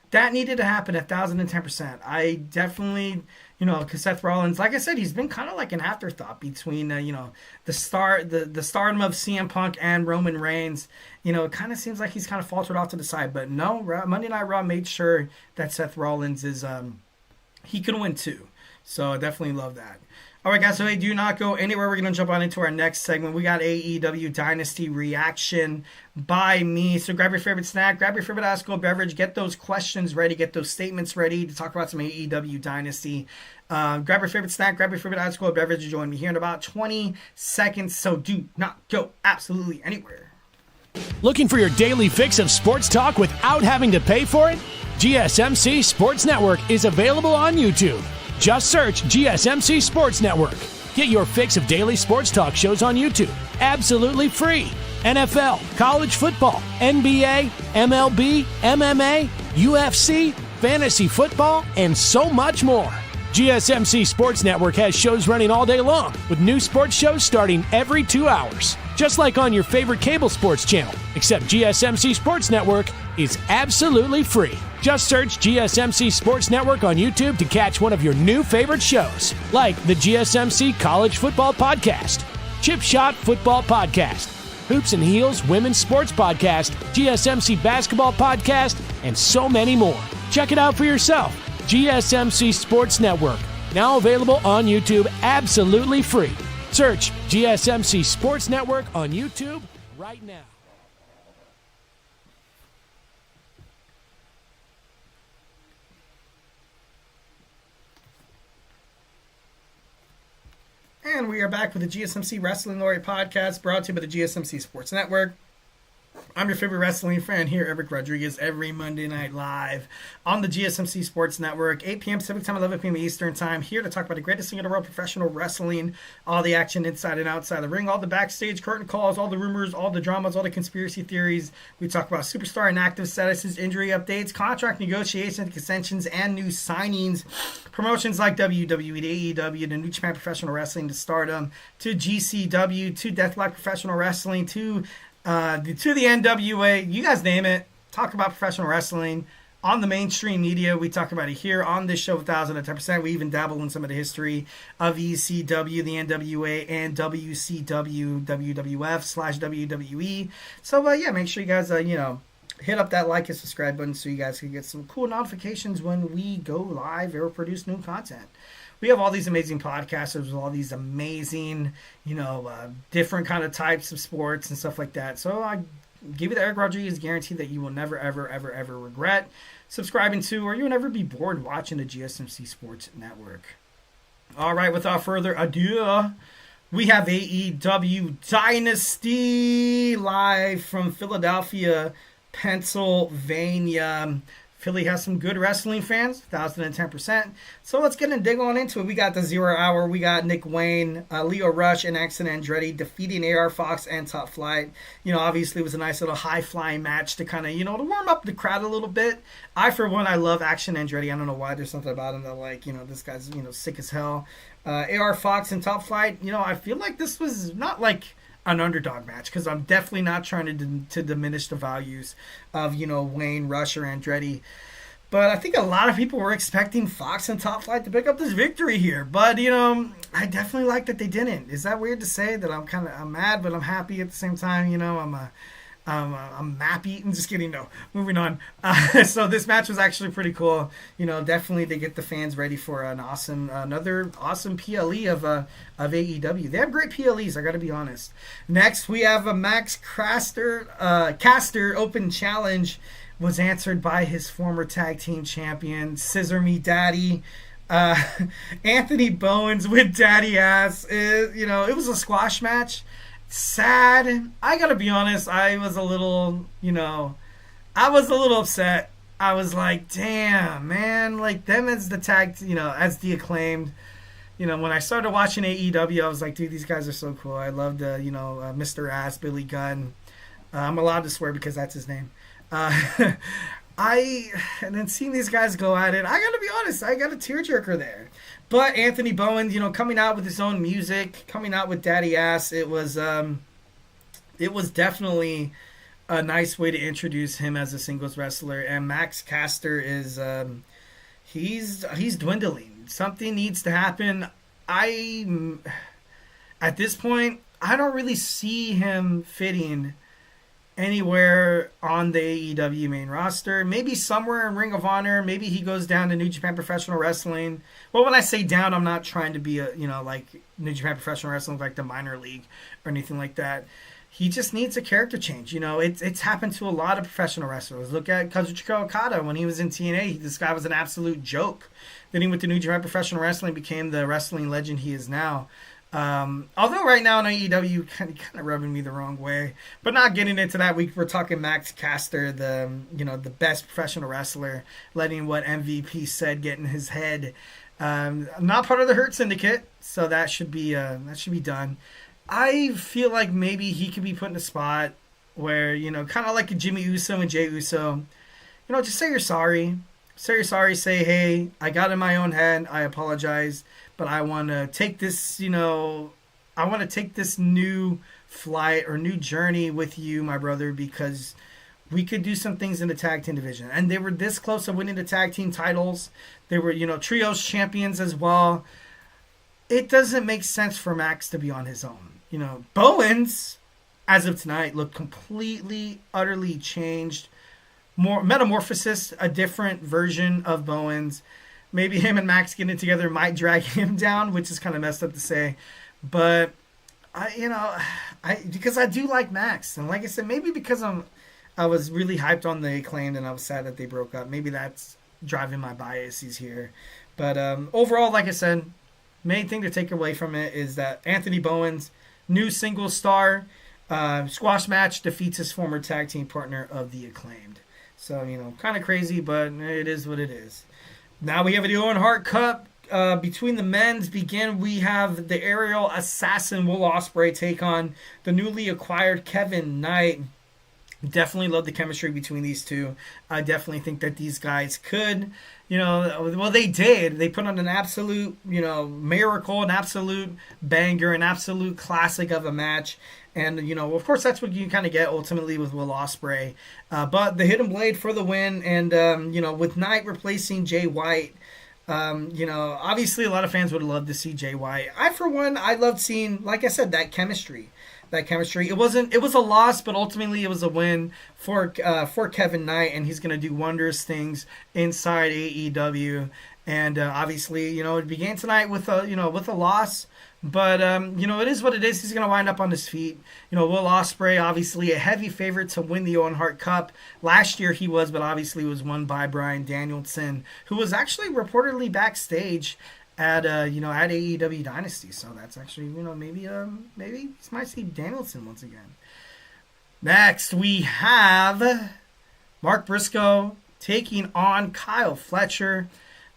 That needed to happen 1,010%. I definitely, because Seth Rollins, like I said, he's been kind of like an afterthought between, the stardom of CM Punk and Roman Reigns. It kind of seems like he's kind of faltered off to the side. But no, Monday Night Raw made sure that Seth Rollins is, he can win too. So I definitely love that. All right, guys, so hey, do not go anywhere. We're going to jump on into our next segment. We got AEW Dynasty reaction by me. So grab your favorite snack, grab your favorite ice cold beverage, get those questions ready, get those statements ready to talk about some AEW Dynasty. Grab your favorite snack, grab your favorite ice cold beverage, and join me here in about 20 seconds. So do not go absolutely anywhere. Looking for your daily fix of sports talk without having to pay for it? GSMC Sports Network is available on YouTube. Just search GSMC Sports Network. Get your fix of daily sports talk shows on YouTube, absolutely free. NFL, college football, NBA, MLB, MMA, UFC, fantasy football, and so much more. GSMC Sports Network has shows running all day long, with new sports shows starting every 2 hours. Just like on your favorite cable sports channel, except GSMC Sports Network is absolutely free. Just search GSMC Sports Network on YouTube to catch one of your new favorite shows, like the GSMC College Football Podcast, Chip Shot Football Podcast, Hoops and Heels Women's Sports Podcast, GSMC Basketball Podcast, and so many more. Check it out for yourself. GSMC Sports Network, now available on YouTube absolutely free. Search GSMC Sports Network on YouTube right now. And we are back with the GSMC Wrestling Laureate Podcast, brought to you by the GSMC Sports Network. I'm your favorite wrestling fan here, Eric Rodriguez, every Monday night live on the GSMC Sports Network, 8 p.m. Pacific Time, 11 p.m. Eastern Time, here to talk about the greatest thing in the world, professional wrestling, all the action inside and outside the ring, all the backstage curtain calls, all the rumors, all the dramas, all the conspiracy theories. We talk about superstar and active statuses, injury updates, contract negotiations, extensions, and new signings. Promotions like WWE to AEW to New Japan Professional Wrestling to Stardom to GCW to Deathlock Professional Wrestling to the NWA, you guys name it. Talk about professional wrestling on the mainstream media. We talk about it here on this show 1,010%. We even dabble in some of the history of ECW, the NWA, and WCW, WWF/WWE. So, yeah, make sure you guys, hit up that like and subscribe button so you guys can get some cool notifications when we go live or produce new content. We have all these amazing podcasters with all these amazing, different kind of types of sports and stuff like that. So I give you the Eric Rodriguez guarantee that you will never, ever, ever, ever regret subscribing to, or you'll never be bored watching the GSMC Sports Network. All right, without further ado, we have AEW Dynasty live from Philadelphia, Pennsylvania. Philly has some good wrestling fans, 1,010%. So let's get and dig on into it. We got the 0 Hour. We got Nick Wayne, Leo Rush, and Axel Andretti defeating AR Fox and Top Flight. Obviously it was a nice little high-flying match to kind of, to warm up the crowd a little bit. For one, I love Axel Andretti. I don't know why. There's something about him that, this guy's, sick as hell. AR Fox and Top Flight, I feel like this was not like an underdog match, because I'm definitely not trying to diminish the values of, Wayne, Rush, or Andretti. But I think a lot of people were expecting Fox and Top Flight to pick up this victory here. But, I definitely like that they didn't. Is that weird to say that I'm mad, but I'm happy at the same time? I'm Mappy. I'm just kidding. No, moving on. So this match was actually pretty cool. Definitely to get the fans ready for another awesome PLE of AEW. They have great PLEs. I got to be honest. Next, we have a Max Caster Open Challenge. Was answered by his former tag team champion, Scissor Me Daddy. Anthony Bowens with Daddy Ass. It was a squash match. Sad. I gotta be honest, I was a little upset. I was like, damn, man, like them as the tag, as the Acclaimed. When I started watching AEW, I was like, dude, these guys are so cool. I love Mr. Ass, Billy Gunn. I'm allowed to swear because that's his name. And then seeing these guys go at it, I gotta be honest, I got a tearjerker there. But Anthony Bowen, coming out with his own music, coming out with Daddy Ass, it was definitely a nice way to introduce him as a singles wrestler. And Max Caster is he's dwindling. Something needs to happen. At this point, I don't really see him fitting anywhere on the AEW main roster. Maybe somewhere in Ring of Honor. Maybe he goes down to New Japan Professional Wrestling. Well, when I say down, I'm not trying to be like New Japan Professional Wrestling, like the minor league or anything like that. He just needs a character change. It's happened to a lot of professional wrestlers. Look at Kazuchika Okada when he was in TNA. This guy was an absolute joke. Then he went to New Japan Professional Wrestling, became the wrestling legend he is now. Although right now in AEW, kind of rubbing me the wrong way, but not getting into that. We're talking Max Caster, the best professional wrestler, letting what MVP said get in his head. Not part of the Hurt Syndicate, so that should be done. I feel like maybe he could be put in a spot where kind of like a Jimmy Uso and Jey Uso, just say you're sorry. Say you're sorry. Say, hey, I got in my own head. I apologize. But I want to take this, I want to take this new flight or new journey with you, my brother, because we could do some things in the tag team division. And they were this close to winning the tag team titles. They were, trios champions as well. It doesn't make sense for Max to be on his own. Bowens, as of tonight, looked completely, utterly changed. More metamorphosis, a different version of Bowens. Maybe him and Max getting together might drag him down, which is kind of messed up to say. But, because I do like Max. And like I said, maybe because I was really hyped on the Acclaimed and I was sad that they broke up. Maybe that's driving my biases here. But overall, like I said, main thing to take away from it is that Anthony Bowens, new single star, squash match, defeats his former tag team partner of the Acclaimed. So, kind of crazy, but it is what it is. Now we have the Owen Hart Cup. Between the men's we have the aerial assassin Will Ospreay take on the newly acquired Kevin Knight. Definitely love the chemistry between these two. I definitely think that these guys could, they did. They put on an absolute, miracle, an absolute banger, an absolute classic of a match. And, of course, that's what you kind of get ultimately with Will Ospreay. But the Hidden Blade for the win. And, with Knight replacing Jay White, obviously a lot of fans would have loved to see Jay White. I loved seeing, like I said, that chemistry. It was a loss, but ultimately it was a win for Kevin Knight. And he's going to do wondrous things inside AEW. And obviously, it began tonight with a loss. But, it is what it is. He's going to wind up on his feet. Will Ospreay, obviously a heavy favorite to win the Owen Hart Cup. Last year he was, but obviously was won by Bryan Danielson, who was actually reportedly backstage at AEW Dynasty. So that's actually, maybe you might see Danielson once again. Next, we have Mark Briscoe taking on Kyle Fletcher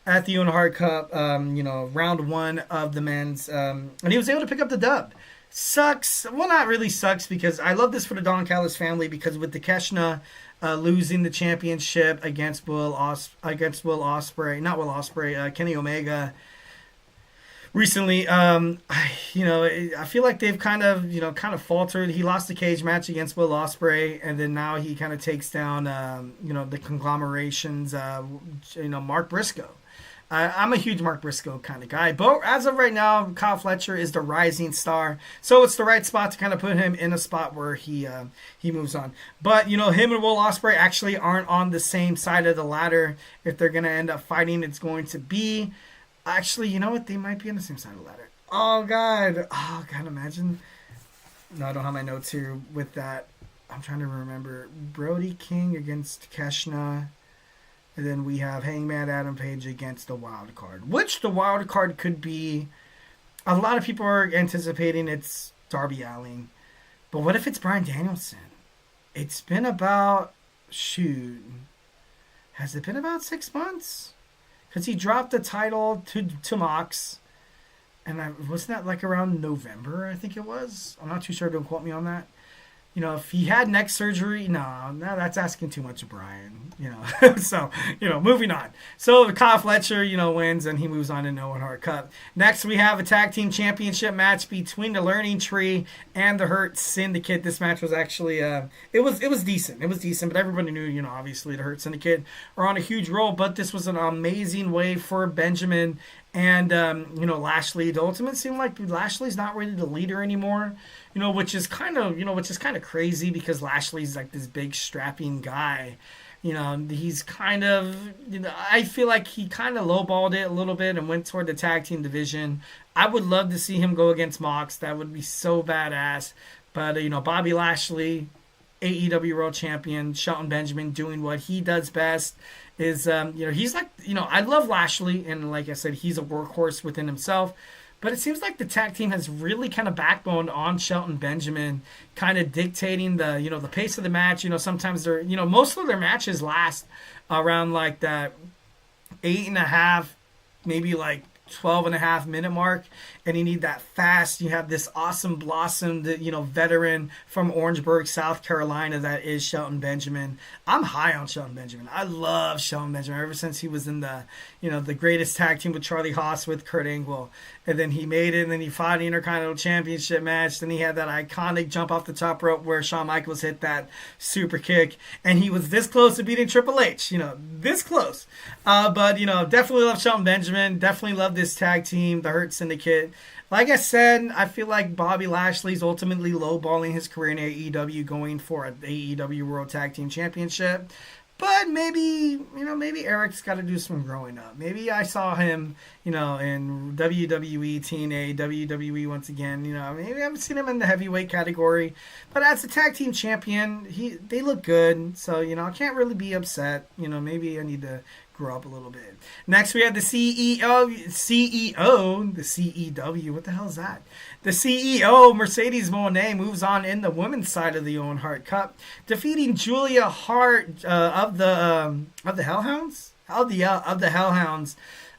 at the Owen Hart Cup, round one of the men's, and he was able to pick up the dub. Sucks. Well, not really sucks, because I love this for the Don Callis family, because with Takeshita losing the championship against Kenny Omega recently, I feel like they've kind of faltered. He lost the cage match against Will Ospreay, and then now he kind of takes down, the conglomerations, Mark Briscoe. I'm a huge Mark Briscoe kind of guy. But as of right now, Kyle Fletcher is the rising star. So it's the right spot to kind of put him in a spot where he moves on. But, him and Will Ospreay actually aren't on the same side of the ladder. If they're going to end up fighting, it's going to be... Actually, you know what? They might be on the same side of the ladder. Oh, God. Imagine... No, I don't have my notes here with that. I'm trying to remember. Brody King against Keshna. And then we have Hangman Adam Page against the Wild Card. Which the Wild Card could be... A lot of people are anticipating it's Darby Allin. But what if it's Bryan Danielson? It's been about... Has it been about 6 months? Because he dropped the title to Mox. And wasn't that like around November, I think it was? I'm not too sure. Don't quote me on that. If he had neck surgery, no, that's asking too much of Brian, So, moving on. So, Kyle Fletcher, wins, and he moves on to No One Hard Cup. Next, we have a tag team championship match between the Learning Tree and the Hurt Syndicate. This match was actually, it was decent. It was decent, but everybody knew, obviously the Hurt Syndicate are on a huge roll, but this was an amazing way for Benjamin and, Lashley. The Ultimate seemed like Lashley's not really the leader anymore. Which is kind of crazy because Lashley's like this big strapping guy. He's kind of, I feel like he kind of lowballed it a little bit and went toward the tag team division. I would love to see him go against Mox. That would be so badass. But, Bobby Lashley, AEW World Champion, Shelton Benjamin doing what he does best is, he's like, I love Lashley. And like I said, he's a workhorse within himself. But it seems like the tag team has really kind of backboned on Shelton Benjamin, kind of dictating the, the pace of the match. Sometimes they're, most of their matches last around like that 8.5, maybe like 12.5 minute mark, and you need that fast. You have this awesome blossomed, veteran from Orangeburg, South Carolina, that is Shelton Benjamin. I'm high on Shelton Benjamin. I love Shelton Benjamin ever since he was in the, the greatest tag team with Charlie Haas with Kurt Angle. And then he made it, and then he fought the Intercontinental Championship match. Then he had that iconic jump off the top rope where Shawn Michaels hit that super kick. And he was this close to beating Triple H, this close. But, definitely love Shelton Benjamin. Definitely love this tag team, the Hurt Syndicate. Like I said, I feel like Bobby Lashley's ultimately lowballing his career in AEW, going for an AEW World Tag Team Championship. But maybe Eric's got to do some growing up. Maybe I saw him, in WWE, TNA, WWE once again. Maybe I haven't seen him in the heavyweight category. But as a tag team champion, they look good. So, I can't really be upset. Maybe I need to grow up a little bit. Next, we have the CEW. What the hell is that? The CEO, Mercedes Moné, moves on in the women's side of the Owen Hart Cup, defeating Julia Hart of the Hellhounds. Of the Hellhounds,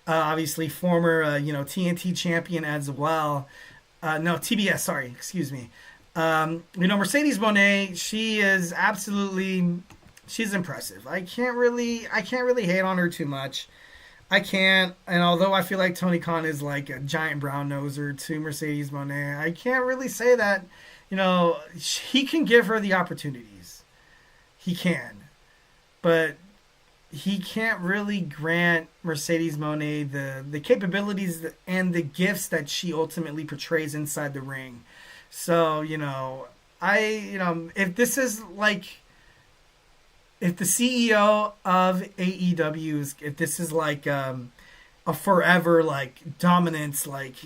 obviously former TNT champion as well. TBS. Sorry, excuse me. Mercedes Moné, she is absolutely. She's impressive. I can't really hate on her too much. I can't, and although I feel like Tony Khan is like a giant brown noser to Mercedes Moné, I can't really say that, he can give her the opportunities. He can. But he can't really grant Mercedes Moné the capabilities and the gifts that she ultimately portrays inside the ring. So, if this is like... If the CEO of AEW, if this is like a forever like dominance, like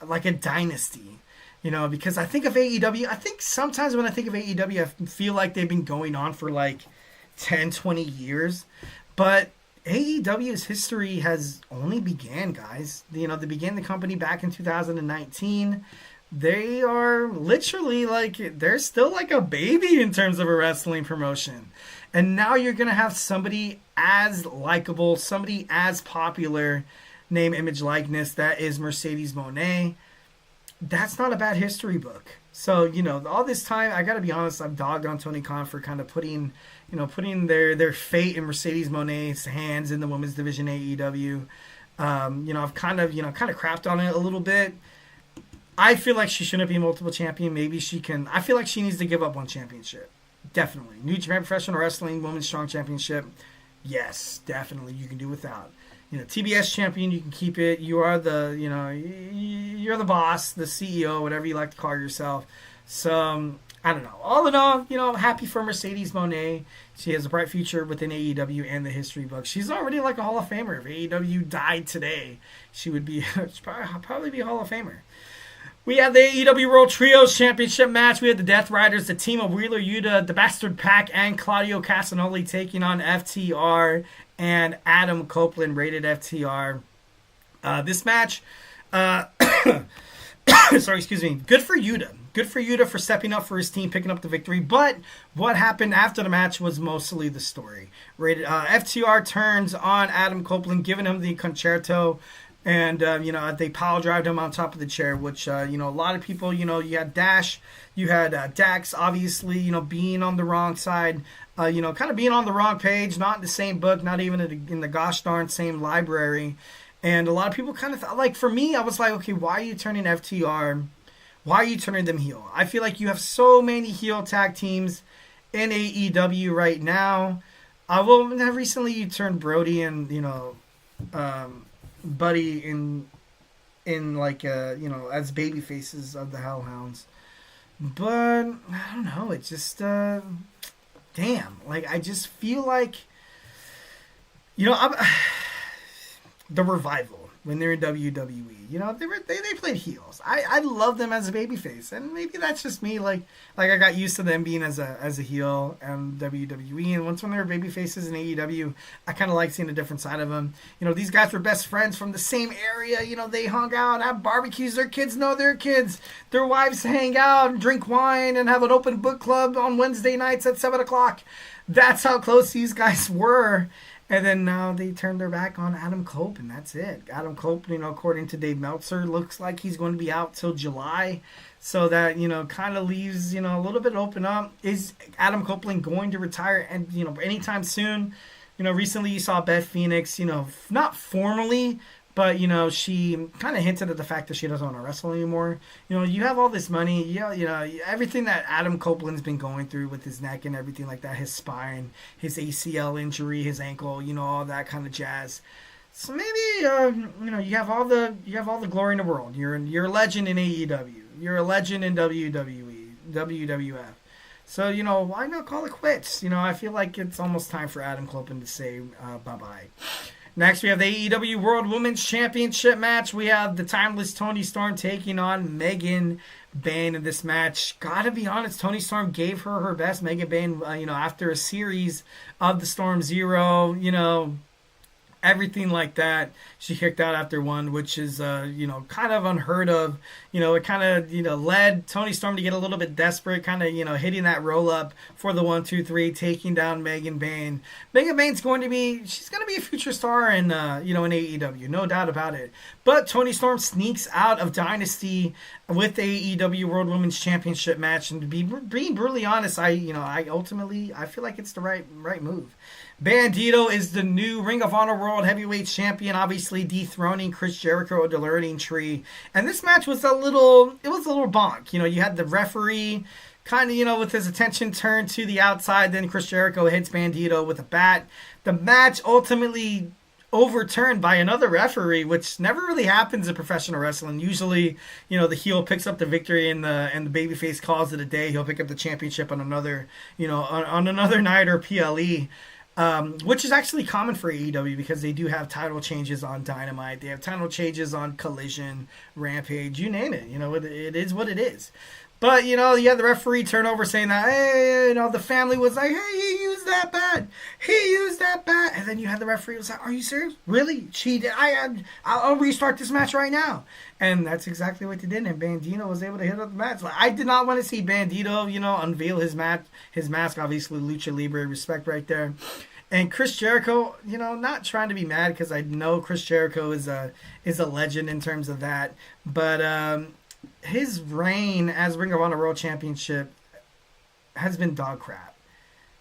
a dynasty, because I think of AEW, I think sometimes when I think of AEW, I feel like they've been going on for like 10, 20 years, but AEW's history has only began, guys. They began the company back in 2019. They are literally they're still like a baby in terms of a wrestling promotion. And now you're going to have somebody as likable, somebody as popular, name, image, likeness, that is Mercedes Moné. That's not a bad history book. So, all this time, I got to be honest, I've dogged on Tony Khan for kind of putting their fate in Mercedes Moné's hands in the women's division AEW. I've kind of crapped on it a little bit. I feel like she shouldn't be a multiple champion. Maybe she can. I feel like she needs to give up one championship. Definitely. New Japan Professional Wrestling Women's Strong Championship. Yes, definitely. You can do without. TBS champion, you can keep it. You are the, you're the boss, the CEO, whatever you like to call yourself. So, I don't know. All in all, happy for Mercedes Moné. She has a bright future within AEW and the history book. She's already like a Hall of Famer. If AEW died today, she would be probably be a Hall of Famer. We have the AEW World Trios Championship match. We had the Death Riders, the team of Wheeler Yuta, the Bastard Pac, and Claudio Castagnoli taking on FTR and Adam Copeland, rated FTR. This match, good for Yuta. Good for Yuta for stepping up for his team, picking up the victory. But what happened after the match was mostly the story. FTR turns on Adam Copeland, giving him the concerto. And, they pile drived him on top of the chair, which, a lot of people, you had Dash, you had Dax, obviously, being on the wrong side, kind of being on the wrong page, not in the same book, not even in the gosh darn same library. And a lot of people kind of thought, like, for me, I was like, okay, why are you turning FTR? Why are you turning them heel? I feel like you have so many heel tag teams in AEW right now. Recently you turned Brody and, Buddy in like as baby faces of the Hellhounds, but I don't know, it's just damn, like I just feel like the Revival when they're in WWE, they played heels. I love them as a babyface, and maybe that's just me. Like I got used to them being as a heel and WWE, and once when they were babyfaces in AEW, I kind of like seeing a different side of them. These guys were best friends from the same area. They hung out, have barbecues. Their kids know their kids. Their wives hang out and drink wine and have an open book club on Wednesday nights at 7:00. That's how close these guys were. And then now they turned their back on Adam Cope, and that's it. Adam Cope, according to Dave Meltzer, looks like he's going to be out till July. So that, kind of leaves, a little bit open up. Is Adam Copeland going to retire and, anytime soon? Recently you saw Beth Phoenix, not formally, but, she kind of hinted at the fact that she doesn't want to wrestle anymore. You have all this money. Everything that Adam Copeland's been going through with his neck and everything like that, his spine, his ACL injury, his ankle, all that kind of jazz. So maybe, you have all the glory in the world. You're a legend in AEW. You're a legend in WWE, WWF. So, why not call it quits? I feel like it's almost time for Adam Copeland to say bye-bye. Next, we have the AEW World Women's Championship match. We have the timeless Toni Storm taking on Megan Bayne in this match. Gotta be honest, Toni Storm gave her best. Megan Bayne, after a series of the Storm Zero, everything like that, she kicked out after one, which is, kind of unheard of. It kind of, led Toni Storm to get a little bit desperate, kind of, hitting that roll up for the 1, 2, 3, taking down Megan Bayne. Megan Bayne's she's going to be a future star in AEW, no doubt about it. But Toni Storm sneaks out of Dynasty with the AEW World Women's Championship match, and to be being brutally honest, I feel like it's the right move. Bandito is the new Ring of Honor World Heavyweight Champion, obviously dethroning Chris Jericho at the Learning Tree. And this match was a little bonk. You had the referee kind of, with his attention turned to the outside. Then Chris Jericho hits Bandito with a bat. The match ultimately overturned by another referee, which never really happens in professional wrestling. Usually, the heel picks up the victory and the babyface calls it a day. He'll pick up the championship on another, on another night or PLE. Which is actually common for AEW because they do have title changes on Dynamite. They have title changes on Collision, Rampage, you name it. It is what it is. But, you had the referee turnover saying that, hey, the family was like, hey, he used that bat. And then you had the referee was like, are you serious? Really? She did. I'll restart this match right now. And that's exactly what they did. And Bandito was able to hit up the match. Like, I did not want to see Bandito, unveil his mask, obviously Lucha Libre, respect right there. And Chris Jericho, not trying to be mad because I know Chris Jericho is a legend in terms of that. But his reign as Ring of Honor World Championship has been dog crap.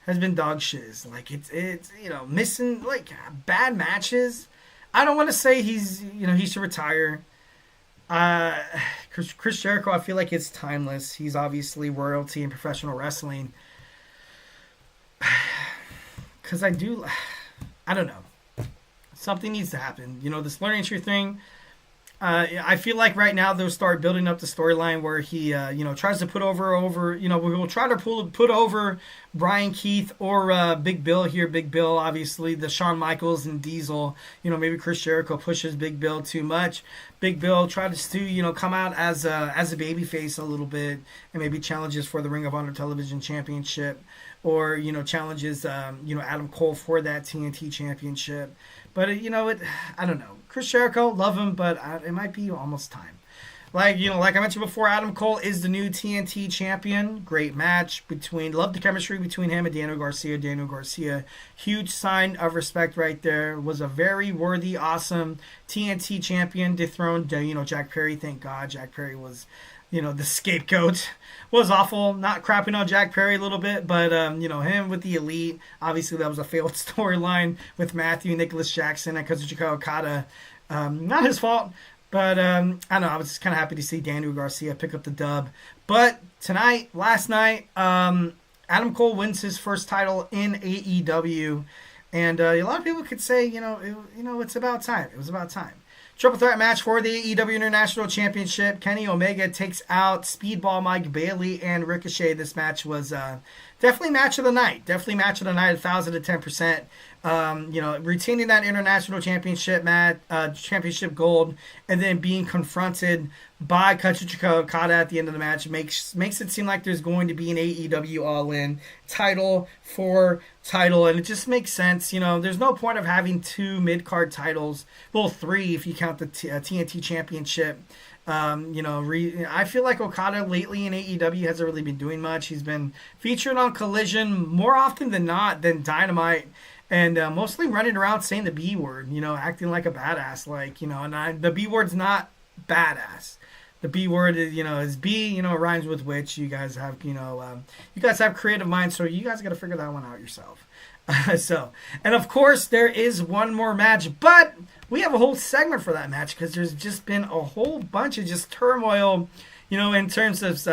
Has been dog shiz. Like, it's missing, like, bad matches. I don't want to say he should retire. Chris Jericho, I feel like it's timeless. He's obviously royalty in professional wrestling. Because I don't know. Something needs to happen. This learning entry thing, I feel like right now they'll start building up the storyline where he, tries to put over, we'll try to put over Brian Keith or Big Bill here. Big Bill, obviously, the Shawn Michaels and Diesel. Maybe Chris Jericho pushes Big Bill too much. Big Bill tries to, come out as a babyface a little bit and maybe challenges for the Ring of Honor Television Championship or, challenges, Adam Cole for that TNT Championship. But, I don't know. Chris Jericho, love him, but it might be almost time. Like I mentioned before, Adam Cole is the new TNT champion. Great match love the chemistry between him and Daniel Garcia. Daniel Garcia, huge sign of respect right there. Was a very worthy, awesome TNT champion. Dethroned, Jack Perry. Thank God Jack Perry was, the scapegoat. Was awful. Not crapping on Jack Perry a little bit, but, him with the Elite. Obviously, that was a failed storyline with Matthew, Nicholas Jackson, and Kazuchika Okada. Not his fault. But, I don't know, I was just kind of happy to see Daniel Garcia pick up the dub. But last night, Adam Cole wins his first title in AEW. And a lot of people could say, it's about time. It was about time. Triple threat match for the AEW International Championship. Kenny Omega takes out Speedball Mike Bailey and Ricochet. This match was definitely match of the night. 1,000 to 10%. Retaining that international championship championship gold, and then being confronted by Kazuchika Okada at the end of the match makes it seem like there's going to be an AEW All-In title for title, and it just makes sense. There's no point of having two mid-card titles. Well, three if you count the TNT Championship. I feel like Okada lately in AEW hasn't really been doing much. He's been featured on Collision more often than not than Dynamite. And mostly running around saying the B word, acting like a badass. And the B word's not badass. The B word is, is B, rhymes with which. You guys have, creative minds, so you guys got to figure that one out yourself. And of course, there is one more match, but we have a whole segment for that match because there's just been a whole bunch of just turmoil. In terms of,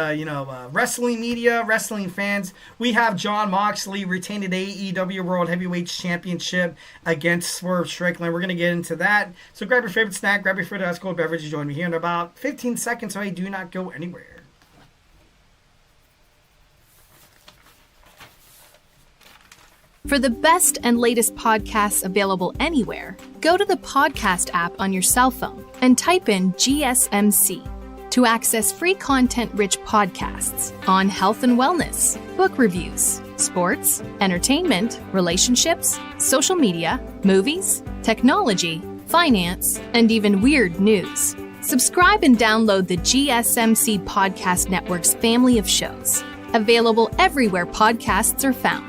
wrestling media, wrestling fans, we have Jon Moxley retaining the AEW World Heavyweight Championship against Swerve Strickland. We're going to get into that. So grab your favorite snack, grab your favorite ice cold beverage, and join me here in about 15 seconds, so do not go anywhere. For the best and latest podcasts available anywhere, go to the podcast app on your cell phone and type in GSMC. To access free content-rich podcasts on health and wellness, book reviews, sports, entertainment, relationships, social media, movies, technology, finance, and even weird news. Subscribe and download the GSMC Podcast Network's family of shows, available everywhere podcasts are found.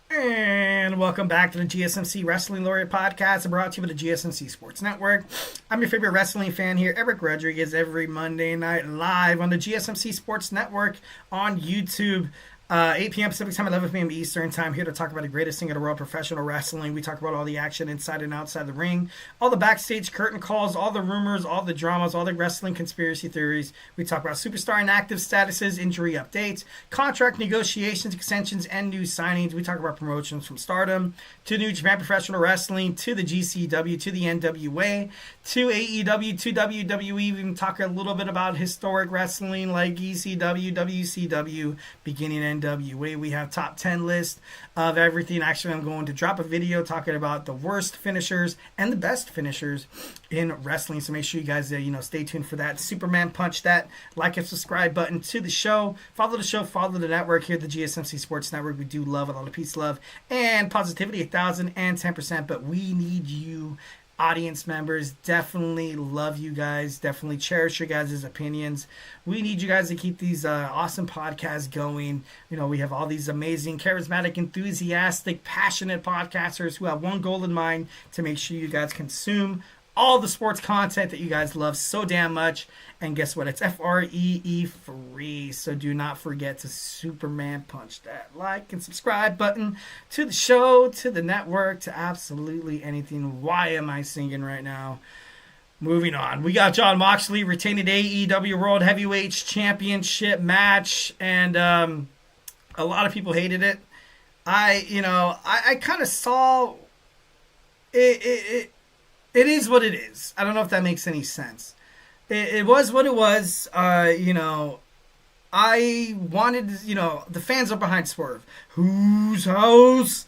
And welcome back to the GSMC Wrestling Laureate Podcast, brought to you by the GSMC Sports Network. I'm your favorite wrestling fan here, Eric Rodriguez, every Monday night live on the GSMC Sports Network on YouTube. 8 p.m. Pacific time, 11 p.m. Eastern time, here to talk about the greatest thing in the world, professional wrestling. We talk about all the action inside and outside the ring, all the backstage curtain calls, all the rumors, all the dramas, all the wrestling conspiracy theories. We talk about superstar inactive statuses, injury updates, contract negotiations, extensions, and new signings. We talk about promotions from Stardom to New Japan Professional Wrestling to the GCW to the NWA to AEW to WWE. We even talk a little bit about historic wrestling like ECW, WCW, beginning and NWA. We have top 10 list of everything. Actually, I'm going to drop a video talking about the worst finishers and the best finishers in wrestling. So make sure you guys, stay tuned for that. Superman punch that like and subscribe button to the show. Follow the show, follow the network here at the GSMC Sports Network. We do love a lot of peace, love, and positivity, 1,010%. But we need you, audience members. Definitely love you guys. Definitely cherish your guys' opinions. We need you guys to keep these awesome podcasts going. We have all these amazing, charismatic, enthusiastic, passionate podcasters who have one goal in mind: to make sure you guys consume all the sports content that you guys love so damn much. And guess what? It's FREE free. So do not forget to Superman punch that like and subscribe button to the show, to the network, to absolutely anything. Why am I singing right now? Moving on, we got Jon Moxley retaining AEW World Heavyweight Championship match, and a lot of people hated it. I kind of saw it. It is what it is. I don't know if that makes any sense. It was what it was. I wanted, the fans are behind Swerve. Whose house?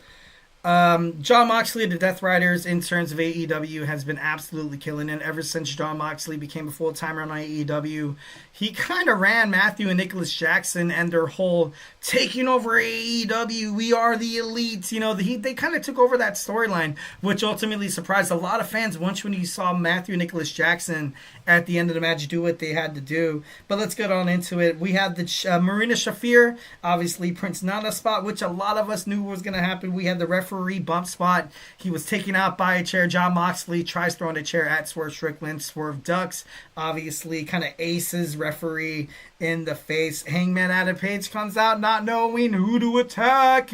Jon Moxley of the Death Riders in terms of AEW has been absolutely killing it ever since Jon Moxley became a full-timer on AEW. He kind of ran Matthew and Nicholas Jackson and their whole taking over AEW, we are the elite. They kind of took over that storyline, which ultimately surprised a lot of fans once when you saw Matthew and Nicholas Jackson at the end of the match do what they had to do. But let's get on into it. We have the Marina Shafir, obviously Prince Nana spot, which a lot of us knew was going to happen. We had the referee bump spot. He was taken out by a chair. Jon Moxley tries throwing a chair at Swerve Strickland. Swerve ducks, obviously kind of aces referee in the face. Hangman Adam Page comes out not knowing who to attack,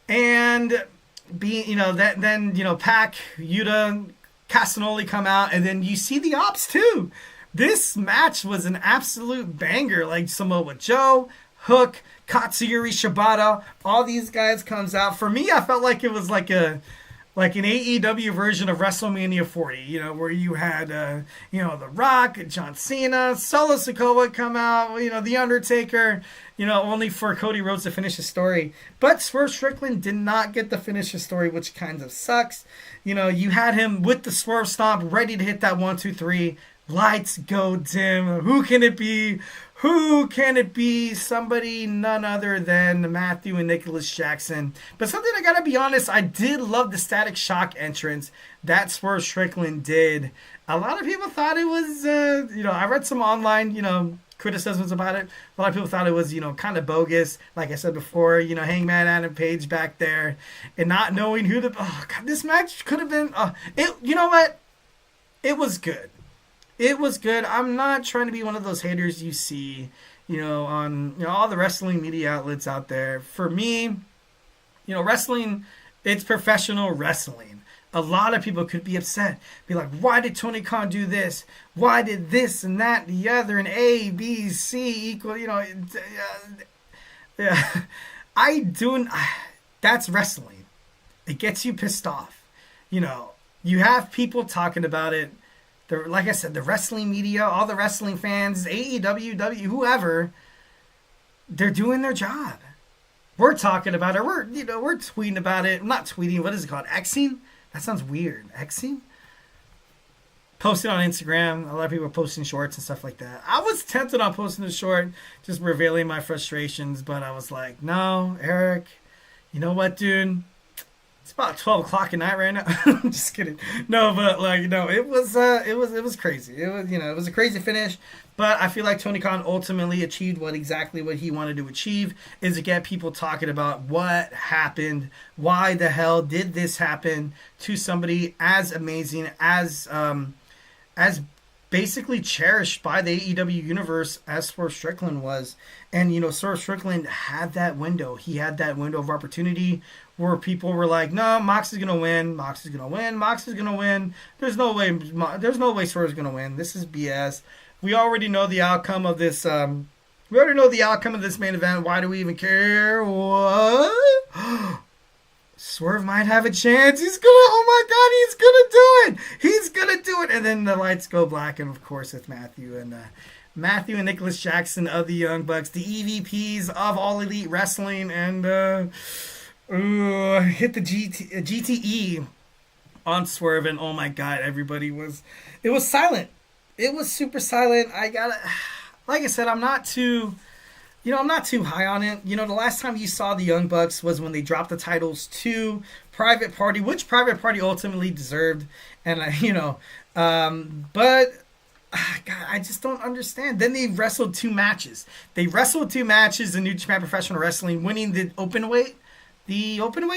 and Pac, Yuta, Castagnoli come out, and then you see the Ops too. This match was an absolute banger. Like Samoa Joe, Hook, Katsuyori Shibata, all these guys comes out. For me, I felt like it was like an AEW version of WrestleMania 40, where you had, The Rock, John Cena, Solo Sikoa come out, The Undertaker, only for Cody Rhodes to finish his story. But Swerve Strickland did not get to finish his story, which kind of sucks. You had him with the Swerve Stomp, ready to hit that 1, 2, 3. Lights go dim. Who can it be? Who can it be? Somebody none other than Matthew and Nicholas Jackson. But something I gotta be honest, I did love the Static Shock entrance that Swerve Strickland did. A lot of people thought it was, I read some online, criticisms about it. A lot of people thought it was, kind of bogus. Like I said before, Hangman Adam Page back there and not knowing who this match could have been. You know what? It was good. It was good. I'm not trying to be one of those haters you see, on all the wrestling media outlets out there. For me, wrestling, it's professional wrestling. A lot of people could be upset. Be like, why did Tony Khan do this? Why did this and that and the other and A, B, C equal, that's wrestling. It gets you pissed off. You have people talking about it. Like I said, the wrestling media, all the wrestling fans, AEW, whoever, they're doing their job. We're talking about it. We're tweeting about it. I'm not tweeting. What is it called? Xing? That sounds weird. Xing? Posting on Instagram. A lot of people are posting shorts and stuff like that. I was tempted on posting a short, just revealing my frustrations, but I was like, no, Eric, you know what, dude? It's about 12 o'clock at night right now. I'm just kidding. No, but it was crazy. It was a crazy finish. But I feel like Tony Khan ultimately achieved exactly what he wanted to achieve, is to get people talking about what happened. Why the hell did this happen to somebody as amazing, as basically cherished by the AEW universe as Swerve Strickland was. And, Swerve Strickland had that window. He had that window of opportunity where people were like, no, Mox is going to win. Mox is going to win. Mox is going to win. There's no way Swerve's going to win. This is BS. We already know the outcome of this. We already know the outcome of this main event. Why do we even care? What? Swerve might have a chance. Oh my God, he's gonna do it. And then the lights go black, and of course it's Matthew and Nicholas Jackson of the Young Bucks, the EVPs of All Elite Wrestling, and hit the GTE on Swerve, and oh my God, it was silent. It was super silent. Like I said, I'm not too high on it. The last time you saw the Young Bucks was when they dropped the titles to Private Party, which Private Party ultimately deserved. And, but, God, I just don't understand. Then they wrestled 2 matches. They wrestled 2 matches in New Japan Professional Wrestling, winning the Openweight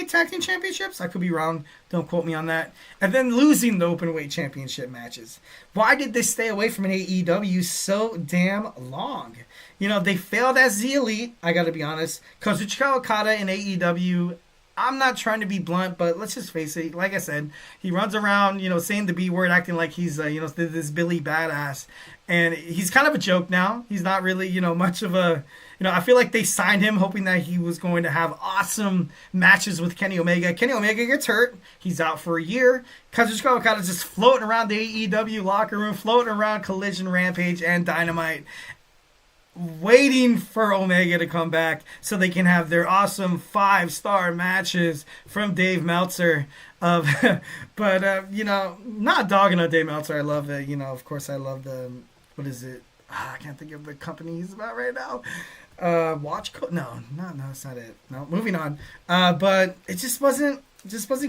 Tag Team Championships. I could be wrong. Don't quote me on that. And then losing the Openweight Championship matches. Why did they stay away from an AEW so damn long? They failed as the Elite. I got to be honest. Kazuchika Okada in AEW, I'm not trying to be blunt, but let's just face it. Like I said, he runs around, saying the B word, acting like he's, this Billy badass. And he's kind of a joke now. He's not really, much of a, I feel like they signed him hoping that he was going to have awesome matches with Kenny Omega. Kenny Omega gets hurt. He's out for a year. Kazuchika Okada's just floating around the AEW locker room, floating around Collision, Rampage, and Dynamite, waiting for Omega to come back so they can have their awesome 5-star matches from Dave Meltzer. But not dogging on Dave Meltzer. I love it. Of course, I love the, what is it? I can't think of the company he's about right now. No, that's not it. No, moving on. But it just wasn't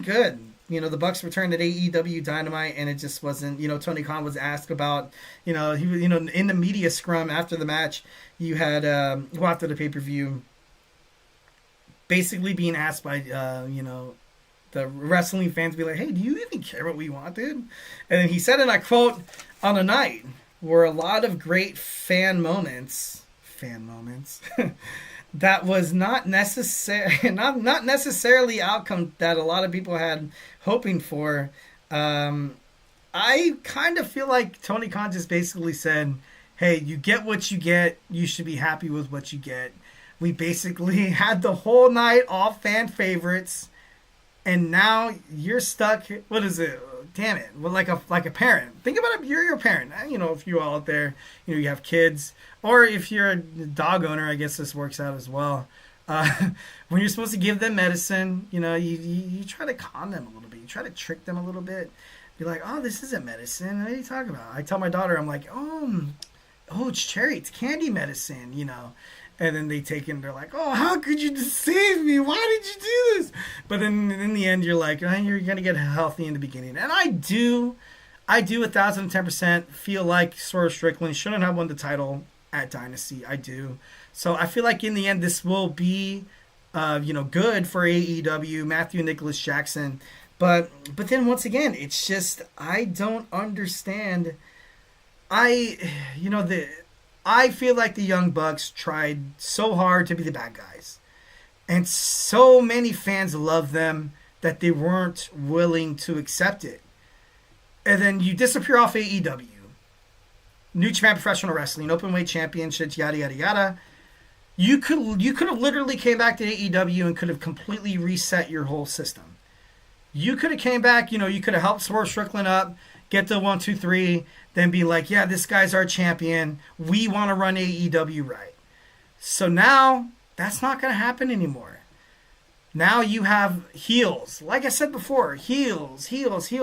good. The Bucks returned at AEW Dynamite, and it just wasn't. Tony Khan was asked about. He in the media scrum after the match, you had after the pay-per-view, basically being asked by the wrestling fans, be like, "Hey, do you even care what we want, dude?" And then he said, and I quote, "On a night were a lot of great fan moments that was not necessarily outcome that a lot of people had hoping for." I kind of feel like Tony Khan just basically said, hey, you get what you get. You should be happy with what you get. We basically had the whole night all fan favorites, and now you're stuck. What is it? Damn it. Well, like a parent. Think about it. You're your parent. If you all out there, you have kids, or if you're a dog owner, I guess this works out as well. When you're supposed to give them medicine, you try to con them a little bit. You try to trick them a little bit. Be like, oh, this isn't medicine. What are you talking about? I tell my daughter, I'm like, oh, it's cherry. It's candy medicine, And then they take it and they're like, oh, how could you deceive me? Why did you do this? But then in the end, you're like, oh, you're going to get healthy in the beginning. And I do 1,010% feel like Swerve Strickland shouldn't have won the title at Dynasty. I do. So I feel like in the end, this will be, good for AEW, Matthew Nicholas Jackson. But then once again, it's just, I don't understand. I feel like the Young Bucks tried so hard to be the bad guys. And so many fans love them that they weren't willing to accept it. And then you disappear off AEW. New Japan Professional Wrestling, Openweight Championships, yada, yada, yada. You could have literally came back to AEW and could have completely reset your whole system. You could have came back, you could have helped Swerve Strickland up, get the 1, 2, 3, then be like, yeah, this guy's our champion. We want to run AEW right. So now, that's not going to happen anymore. Now you have heels. Like I said before, heels everywhere.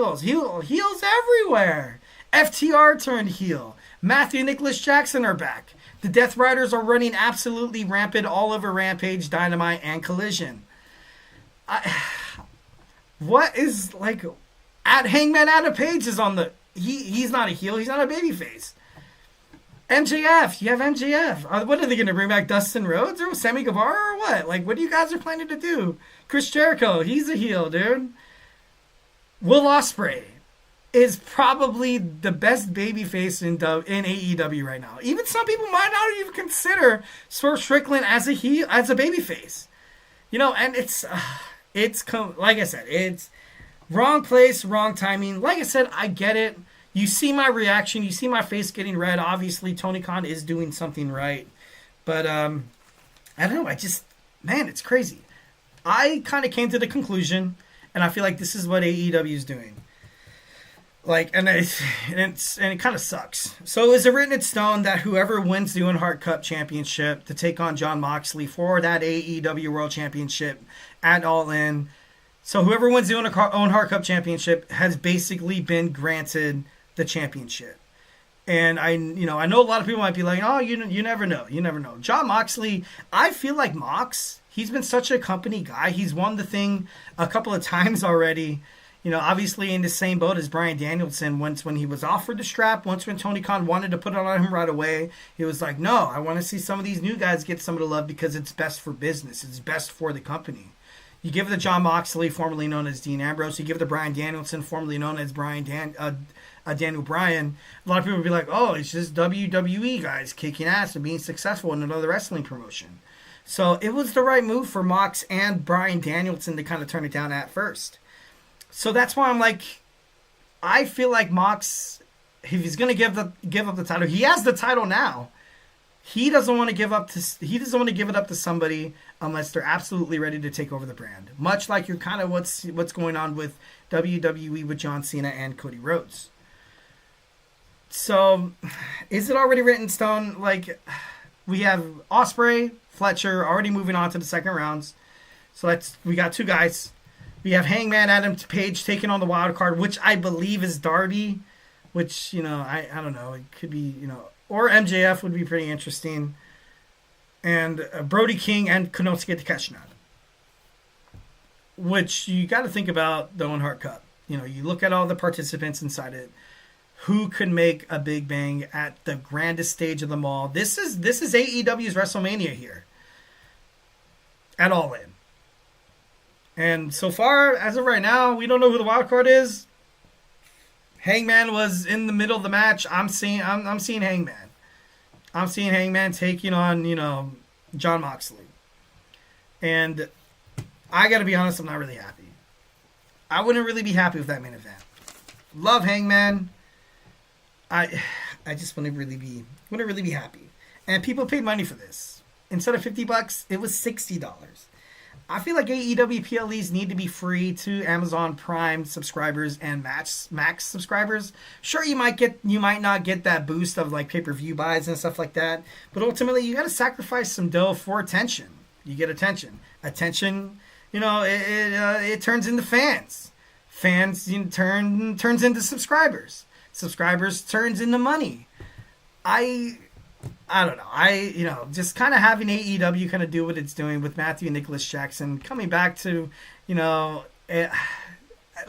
FTR turned heel. Matthew Nicholas Jackson are back. The Death Riders are running absolutely rampant all over Rampage, Dynamite, and Collision. What is, at Hangman Adam Page is on the... He's not a heel. He's not a babyface. MJF. You have MJF. What are they going to bring back? Dustin Rhodes or Sammy Guevara or what? What do you guys are planning to do? Chris Jericho. He's a heel, dude. Will Ospreay is probably the best babyface in AEW right now. Even some people might not even consider Swerve Strickland as a heel, as a babyface. And it's like I said, it's wrong place, wrong timing. Like I said, I get it. You see my reaction. You see my face getting red. Obviously, Tony Khan is doing something right. But, I don't know. It's crazy. I kind of came to the conclusion, and I feel like this is what AEW is doing. And it kind of sucks. So is it written in stone that whoever wins the Owen Hart Cup Championship to take on Jon Moxley for that AEW World Championship at All In? So whoever wins the Owen Hart Cup Championship has basically been granted the championship. And I know a lot of people might be like, oh, you never know. You never know. Jon Moxley, I feel like Mox, he's been such a company guy. He's won the thing a couple of times already. Obviously in the same boat as Bryan Danielson. Once when he was offered the strap, once when Tony Khan wanted to put it on him right away, he was like, no, I want to see some of these new guys get some of the love because it's best for business. It's best for the company. You give it to Jon Moxley, formerly known as Dean Ambrose. You give it to Bryan Danielson, formerly known as Daniel Bryan. A lot of people would be like, oh, it's just WWE guys kicking ass and being successful in another wrestling promotion. So it was the right move for Mox and Bryan Danielson to kind of turn it down at first. So that's why I'm like, I feel like Mox, if he's going to give up the title, he has the title now. He doesn't want to give it up to somebody unless they're absolutely ready to take over the brand. Much like you're kind of what's going on with WWE with John Cena and Cody Rhodes. So, is it already written in stone? Like, we have Ospreay, Fletcher already moving on to the second rounds. So we got 2 guys. We have Hangman Adam Page taking on the wild card, which I believe is Darby, which, I don't know. It could be, or MJF would be pretty interesting. And Brody King and Konosuke Takeshita. Which you got to think about the Owen Hart Cup. You look at all the participants inside it. Who could make a big bang at the grandest stage of them all? This is AEW's WrestleMania here. At All In. And so far, as of right now, we don't know who the wild card is. Hangman was in the middle of the match. I'm seeing Hangman. I'm seeing Hangman taking on, Jon Moxley. And I got to be honest, I'm not really happy. I wouldn't really be happy with that main event. Love Hangman. I just wouldn't really be happy. And people paid money for this. Instead of $50, it was $60. I feel like AEW PLEs need to be free to Amazon Prime subscribers and Max subscribers. Sure, you might not get that boost of like pay-per-view buys and stuff like that, but ultimately you got to sacrifice some dough for attention. You get attention. Attention, it turns into fans. Fans turns into subscribers. Subscribers turns into money. I don't know. Just kind of having AEW kind of do what it's doing with Matthew and Nicholas Jackson coming back to, like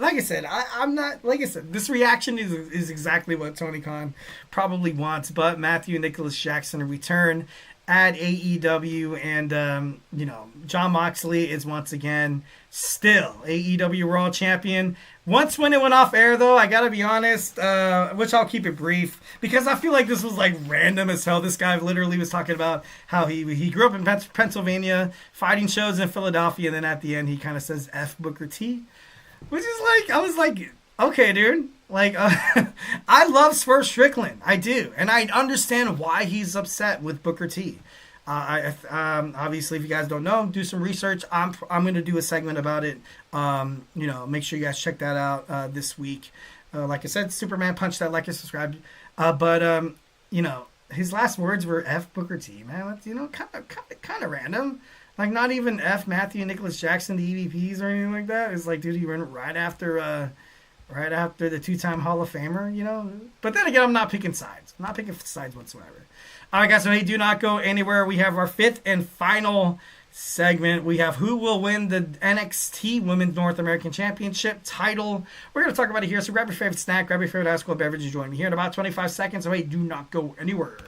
I said, I'm not, like I said, this reaction is exactly what Tony Khan probably wants, but Matthew and Nicholas Jackson return at AEW, and, Jon Moxley is once again still AEW World Champion. Once when it went off air, though, I gotta be honest, which I'll keep it brief, because I feel like this was like random as hell. This guy literally was talking about how he grew up in Pennsylvania, fighting shows in Philadelphia, and then at the end he kind of says F Booker T, which is like, I was like, okay, dude. Like, I love Swerve Strickland. I do. And I understand why he's upset with Booker T. Obviously, if you guys don't know, do some research. I'm going to do a segment about it. Make sure you guys check that out this week. Like I said, Superman Punch that like and subscribe. But his last words were F Booker T, man. Kind of random. Like, not even F Matthew and Nicholas Jackson, the EVPs or anything like that. It's like, dude, he went right after the 2-time Hall of Famer, But then again, I'm not picking sides. I'm not picking sides whatsoever. All right, guys, so hey, do not go anywhere. We have our 5th and final segment. We have who will win the NXT Women's North American Championship title. We're going to talk about it here, so grab your favorite snack, grab your favorite ice cold beverage, and join me here in about 25 seconds. So hey, do not go anywhere.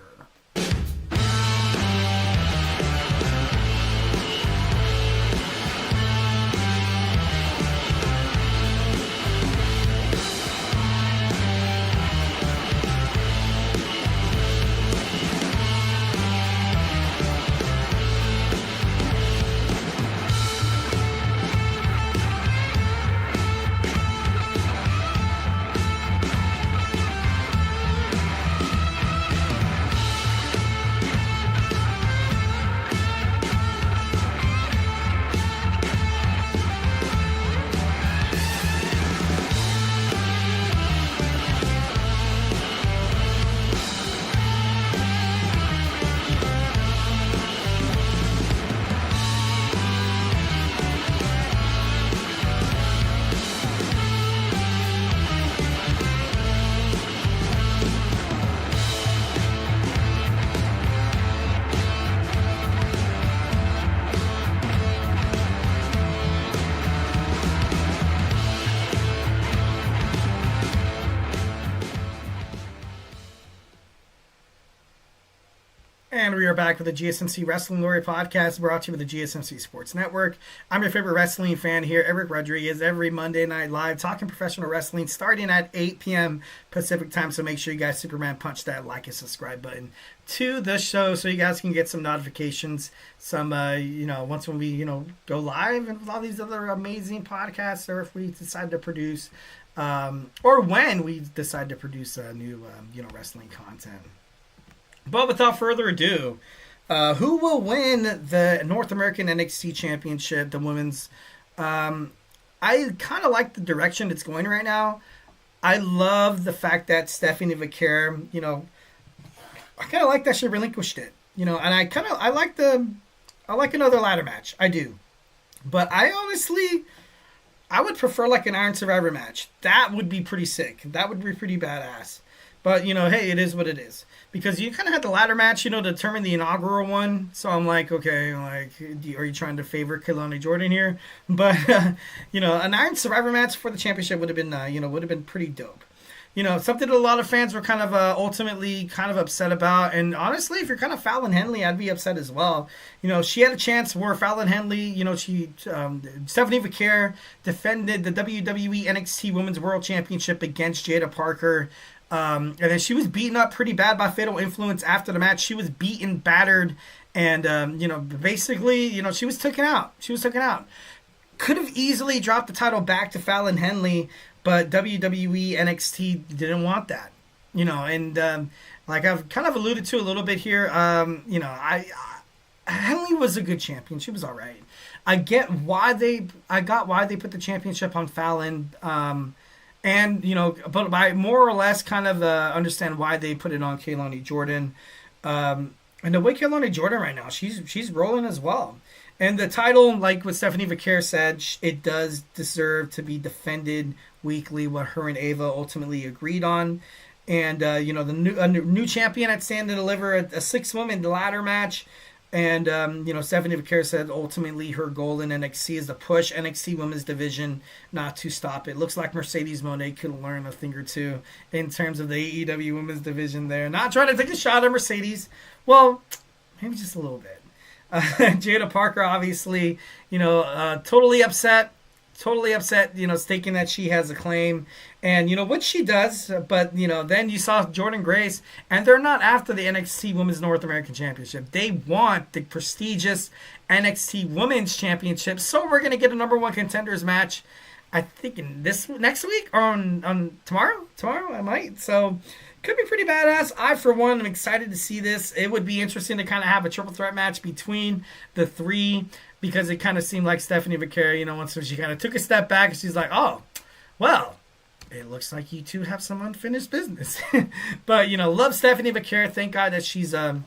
And we are back with the GSMC Wrestling Laureate Podcast, brought to you with the GSMC Sports Network. I'm your favorite wrestling fan here, Eric Rodriguez, every Monday night live, talking professional wrestling, starting at 8 p.m. Pacific time. So make sure you guys Superman punch that like and subscribe button to the show so you guys can get some notifications. Some, once when we, go live and with all these other amazing podcasts, or if we decide to produce, or when we decide to produce new, wrestling content. But without further ado, who will win the North American NXT Championship, the women's? I kind of like the direction it's going right now. I love the fact that Stephanie Vaquer, I kind of like that she relinquished it, and I like another ladder match. I do. But I would prefer like an Iron Survivor match. That would be pretty sick. That would be pretty badass. But, hey, it is what it is. Because you kind of had the ladder match, to determine the inaugural one. So I'm like, okay, are you trying to favor Kelani Jordan here? But, an Iron Survivor match for the championship would have been pretty dope. Something that a lot of fans were kind of ultimately kind of upset about. And honestly, if you're kind of Fallon Henley, I'd be upset as well. She had a chance where Fallon Henley, Stephanie Vaquer defended the WWE NXT Women's World Championship against Jada Parker. And then she was beaten up pretty bad by Fatal Influence after the match. She was beaten, battered, and, basically, she was taken out. Could have easily dropped the title back to Fallon Henley, but WWE NXT didn't want that. Like I've kind of alluded to a little bit here, Henley was a good champion. She was all right. I got why they put the championship on Fallon, but I more or less kind of understand why they put it on Kelani Jordan. And the way Kelani Jordan right now, she's rolling as well. And the title, like what Stephanie Vaquer said, it does deserve to be defended weekly, what her and Ava ultimately agreed on. And, the new champion at Stand and Deliver, a 6-woman ladder match. And, Stephanie Vaquer said ultimately her goal in NXT is to push NXT Women's Division, not to stop it. Looks like Mercedes Moné could learn a thing or two in terms of the AEW Women's Division there. Not trying to take a shot at Mercedes. Well, maybe just a little bit. Jada Parker, obviously, totally upset, stating that she has a claim. And, what she does, but, then you saw Jordan Grace, and they're not after the NXT Women's North American Championship. They want the prestigious NXT Women's Championship. So we're going to get a number one contenders match, I think, in next week or on tomorrow. Tomorrow, I might. So could be pretty badass. I, for one, am excited to see this. It would be interesting to kind of have a triple threat match between the three, because it kind of seemed like Stephanie Vaquer, once she kind of took a step back, and she's like, oh, well, it looks like you two have some unfinished business. But, love Stephanie Vaquer. Thank God that she's a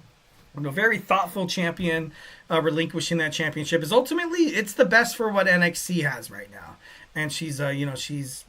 very thoughtful champion, relinquishing that championship. Is ultimately, it's the best for what NXT has right now. And she's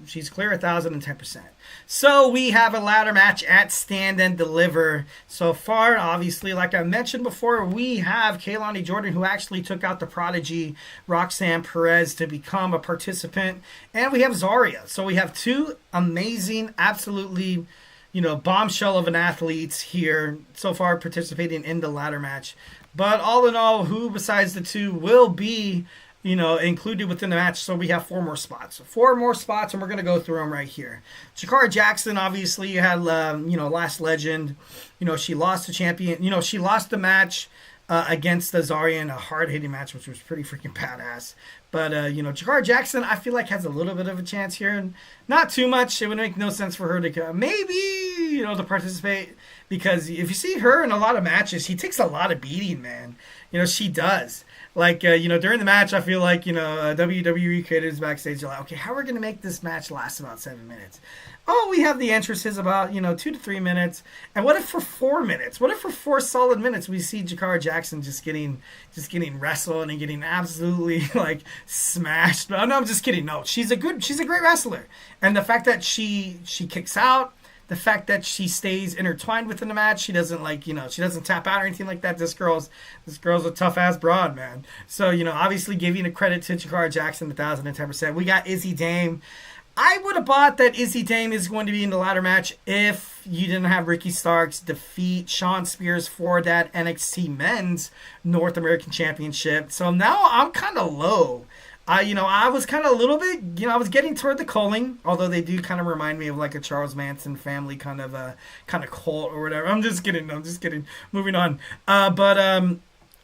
she's clear 1,010%. So we have a ladder match at Stand and Deliver. So far, obviously, like I mentioned before, we have Kelani Jordan, who actually took out the prodigy Roxanne Perez to become a participant, and we have Zarya. So we have two amazing, absolutely, bombshell of an athletes here so far participating in the ladder match. But all in all, who besides the two will be included within the match? So we have 4 more spots. 4 more spots, and we're going to go through them right here. Jakara Jackson, obviously, you had, Last Legend. She lost the champion. She lost the match against the Zarya in a hard-hitting match, which was pretty freaking badass. But, Jakara Jackson, I feel like has a little bit of a chance here. And not too much. It would make no sense for her to maybe, to participate. Because if you see her in a lot of matches, she takes a lot of beating, man. She does. Like, during the match, I feel like, WWE creators backstage are like, okay, how are we going to make this match last about 7 minutes? Oh, we have the entrances about, 2 to 3 minutes. And what if for 4 minutes? What if for 4 solid minutes we see Jakara Jackson just getting wrestled and getting absolutely, smashed? No, I'm just kidding. No, she's a great wrestler. And the fact that she kicks out, the fact that she stays intertwined within the match, she doesn't she doesn't tap out or anything like that. This girl's a tough ass broad, man. So, obviously giving a credit to Jakara Jackson, 1,010%. We got Izzy Dame. I would have bought that Izzy Dame is going to be in the ladder match if you didn't have Ricky Starks defeat Shawn Spears for that NXT Men's North American Championship. So now I'm kind of low. I was kind of a little bit, I was getting toward the culling, although they do kind of remind me of like a Charles Manson family kind of cult or whatever. I'm just kidding. Moving on. But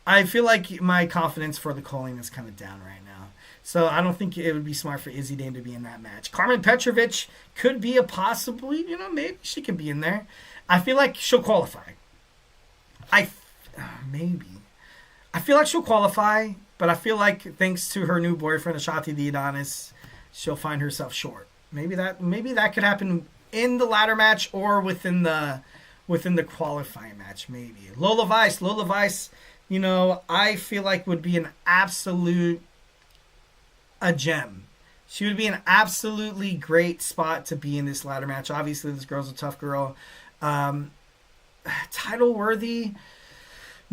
I feel like my confidence for the culling is kind of down right now. So I don't think it would be smart for Izzy Dame to be in that match. Carmen Petrovic could be a possibly, maybe she can be in there. I feel like she'll qualify. Maybe. I feel like she'll qualify. But I feel like thanks to her new boyfriend, Ashante the Adonis, she'll find herself short. Maybe that could happen in the ladder match or within the qualifying match. Maybe Lola Vice, I feel like would be a gem. She would be an absolutely great spot to be in this ladder match. Obviously, this girl's a tough girl, title worthy.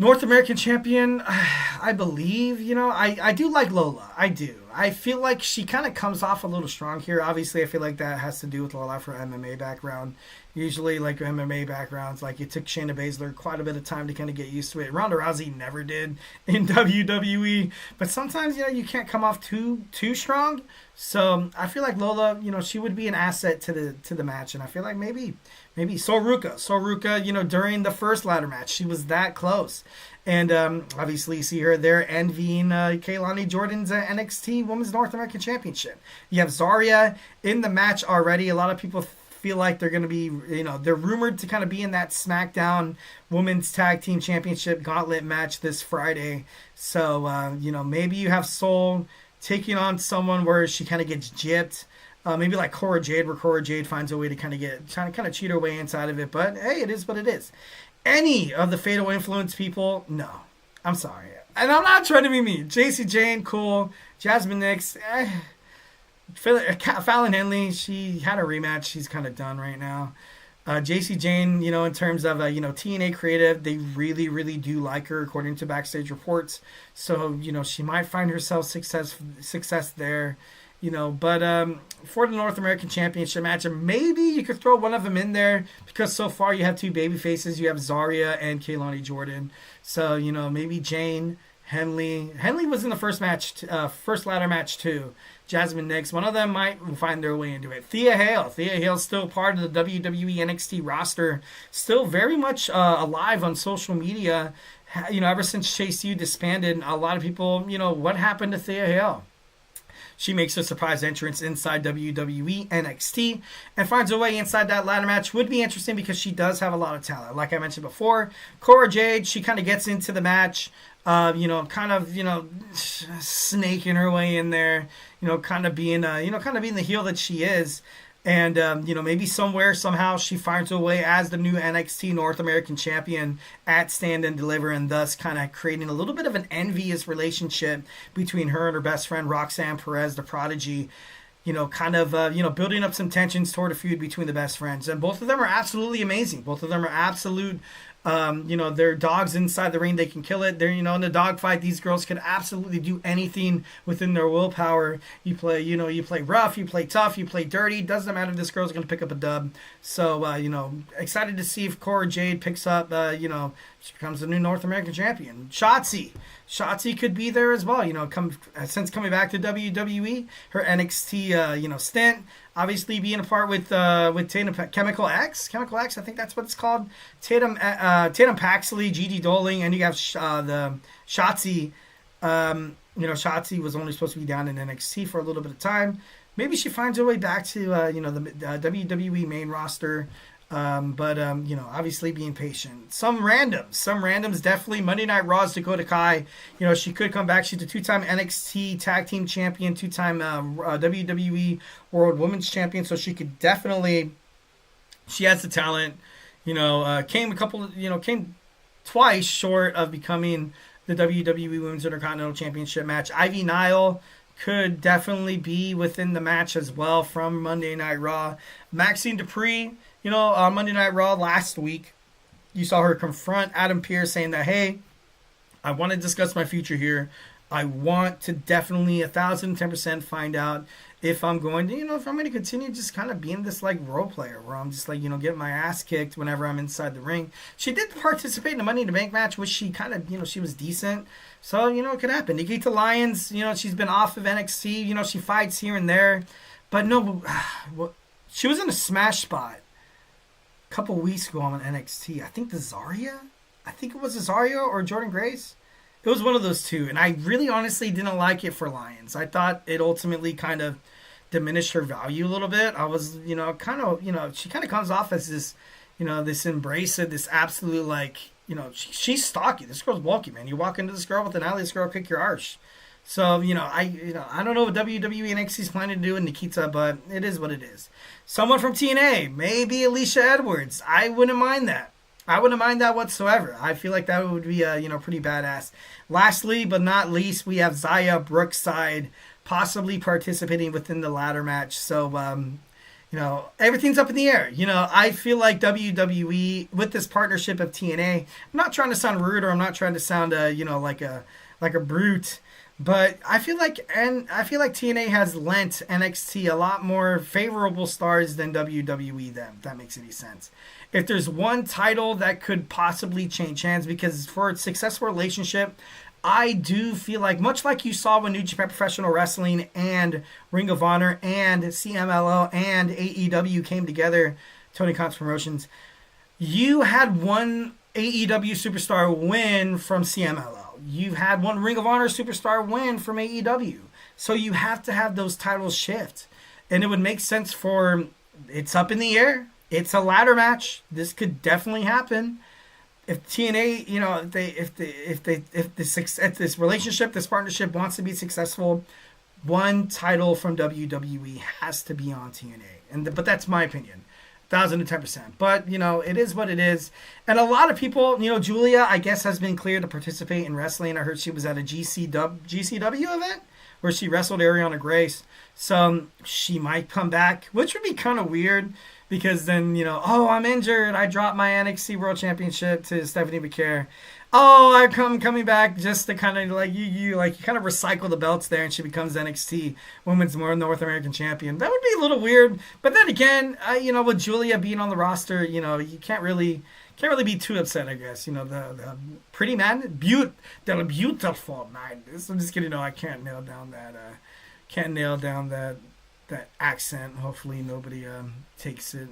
North American champion, I believe, I do like Lola. I do. I feel like she kind of comes off a little strong here. Obviously, I feel like that has to do with a lot of her MMA background. Usually, like MMA backgrounds, like it took Shayna Baszler quite a bit of time to kind of get used to it. Ronda Rousey never did in WWE. But sometimes, you can't come off too strong. So I feel like Lola, she would be an asset to the match. And I feel like maybe Sol Ruca, during the first ladder match, she was that close. And obviously you see her there envying Kaylani Jordan's NXT Women's North American Championship. You have Zarya in the match already. A lot of people feel like they're going to be, they're rumored to kind of be in that SmackDown Women's Tag Team Championship Gauntlet match this Friday. So, maybe you have Sol taking on someone where she kind of gets gypped. Maybe like Cora Jade, where Cora Jade finds a way to kind of cheat her way inside of it. But hey, it is what it is. Any of the Fatal Influence people, no. I'm sorry. And I'm not trying to be mean. JC Jane, cool. Jasmine Nix, Fallon Henley, she had a rematch. She's kind of done right now. JC Jane, in terms of, TNA Creative, they really, really do like her, according to backstage reports. So, she might find herself success there. But for the North American Championship match, maybe you could throw one of them in there because so far you have two baby faces. You have Zarya and Kaylani Jordan. So, maybe Jane, Henley. Henley was in the first ladder match too. Jasmine Nix. One of them might find their way into it. Thea Hale's still part of the WWE NXT roster. Still very much alive on social media. Ever since Chase U disbanded, a lot of people, what happened to Thea Hale? She makes a surprise entrance inside WWE NXT and finds her way inside that ladder match. Would be interesting because she does have a lot of talent. Like I mentioned before, Cora Jade, she kind of gets into the match, snaking her way in there, kind of being the heel that she is. And, maybe somehow she finds her way as the new NXT North American champion at Stand and Deliver, and thus kind of creating a little bit of an envious relationship between her and her best friend, Roxanne Perez, the Prodigy, building up some tensions toward a feud between the best friends. And both of them are absolutely amazing. Both of them are absolute they're dogs inside the ring. They can kill it. They're, in the dogfight, these girls can absolutely do anything within their willpower. You play rough, you play tough, you play dirty. Doesn't matter if this girl's going to pick up a dub. So, excited to see if Cora Jade picks up, she becomes the new North American champion. Shotzi could be there as well. Since coming back to WWE, her NXT, stint. Obviously, being a part with Tatum Chemical X, I think that's what it's called. Tatum Paxley, Gigi Doling, and you have the Shotzi. Shotzi was only supposed to be down in NXT for a little bit of time. Maybe she finds her way back to the WWE main roster. Obviously being patient. Some randoms definitely. Monday Night Raw's Dakota Kai. She could come back. She's a 2-time NXT Tag Team Champion, 2-time WWE World Women's Champion. So she could definitely. She has the talent. Came twice short of becoming the WWE Women's Intercontinental Championship match. Ivy Nile could definitely be within the match as well from Monday Night Raw. Maxine Dupree. On Monday Night Raw last week, you saw her confront Adam Pearce saying that, hey, I want to discuss my future here. I want to definitely 1,010% find out if I'm going to, if I'm going to continue just kind of being this like role player where I'm just like, getting my ass kicked whenever I'm inside the ring. She did participate in the Money in the Bank match, which she kind of, she was decent. So, it could happen. Nikita Lyons, she's been off of NXT. She fights here and there. But no, she was in a smash spot a couple weeks ago on NXT. I think it was Zarya or Jordan Grace. It was one of those two, and I really honestly didn't like it for Lyons. I thought it ultimately kind of diminished her value a little bit. I was, she kind of comes off as this, this embracer, this absolute, like, she's stocky. This girl's bulky, man. You walk into this girl with an alley, this girl kick your arse. So, I don't know what WWE NXT is planning to do in Nikita, but it is what it is. Someone from TNA, maybe Alicia Edwards. I wouldn't mind that. I wouldn't mind that whatsoever. I feel like that would be, pretty badass. Lastly, but not least, we have Xia Brookside possibly participating within the ladder match. So, everything's up in the air. I feel like WWE, with this partnership of TNA, I'm not trying to sound rude or I'm not trying to sound, like a brute. But I feel like TNA has lent NXT a lot more favorable stars than WWE them, if that makes any sense. If there's one title that could possibly change hands, because for a successful relationship, I do feel like, much like you saw when New Japan Professional Wrestling and Ring of Honor and CMLL and AEW came together, Tony Khan's Promotions, you had one AEW superstar win from CMLL. You've had one Ring of Honor superstar win from AEW. So you have to have those titles shift. And it would make sense for, it's up in the air. It's a ladder match. This could definitely happen. If TNA, if this relationship, this partnership wants to be successful, one title from WWE has to be on TNA. But that's my opinion. 1,010%. But, it is what it is. And a lot of people, Julia, I guess, has been cleared to participate in wrestling. I heard she was at a GCW event where she wrestled Ariana Grace. So she might come back, which would be kind of weird because then, I'm injured. I dropped my NXT World Championship to Stephanie McCare. I'm coming back just to kind of you kind of recycle the belts there, and she becomes NXT Women's North American Champion. That would be a little weird, but then again, with Julia being on the roster, you can't really be too upset, I guess. The pretty man, the beautiful man. I'm just kidding. I can't nail down that accent. Hopefully nobody takes it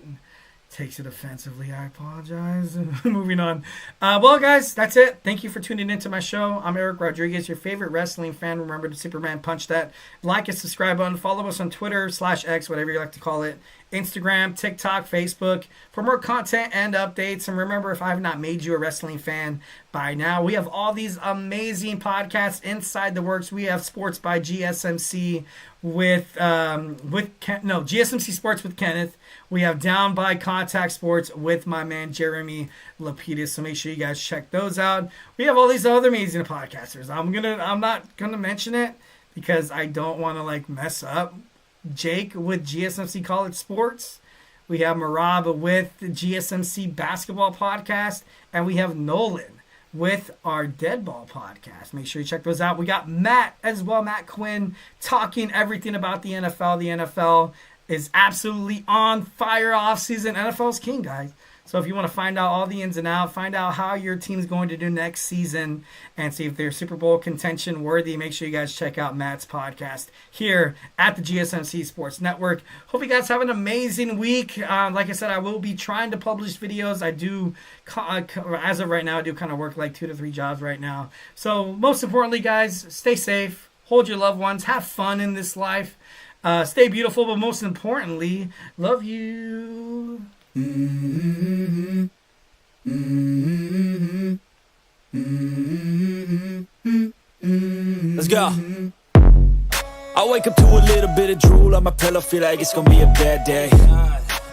offensively. I apologize. Moving on. Well, guys, that's it. Thank you for tuning into my show. I'm Eric Rodriguez, your favorite wrestling fan. Remember to Superman punch that like and subscribe button. Follow us on Twitter /X, whatever you like to call it. Instagram, TikTok, Facebook for more content and updates. And remember, if I have not made you a wrestling fan by now, we have all these amazing podcasts inside the works. We have Sports by GSMC GSMC Sports with Kenneth. We have Down by Contact Sports with my man Jeremy Lapidus. So make sure you guys check those out. We have all these other amazing podcasters. I'm not gonna mention it because I don't want to mess up. Jake with GSMC College Sports. We have Marab with the GSMC Basketball Podcast. And we have Nolan with our Deadball Podcast. Make sure you check those out. We got Matt as well, Matt Quinn, talking everything about the NFL. The NFL is absolutely on fire off season. NFL's king, guys. So if you want to find out all the ins and outs, find out how your team's going to do next season, and see if they're Super Bowl contention worthy, make sure you guys check out Matt's podcast here at the GSMC Sports Network. Hope you guys have an amazing week. Like I said, I will be trying to publish videos. I do, as of right now, I do kind of work 2 to 3 jobs right now. So most importantly, guys, stay safe, hold your loved ones, have fun in this life, stay beautiful, but most importantly, love you. Let's go. I wake up to a little bit of drool on my pillow, feel like it's gonna be a bad day.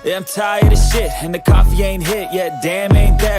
Yeah, I'm tired of shit, and the coffee ain't hit yet, damn ain't that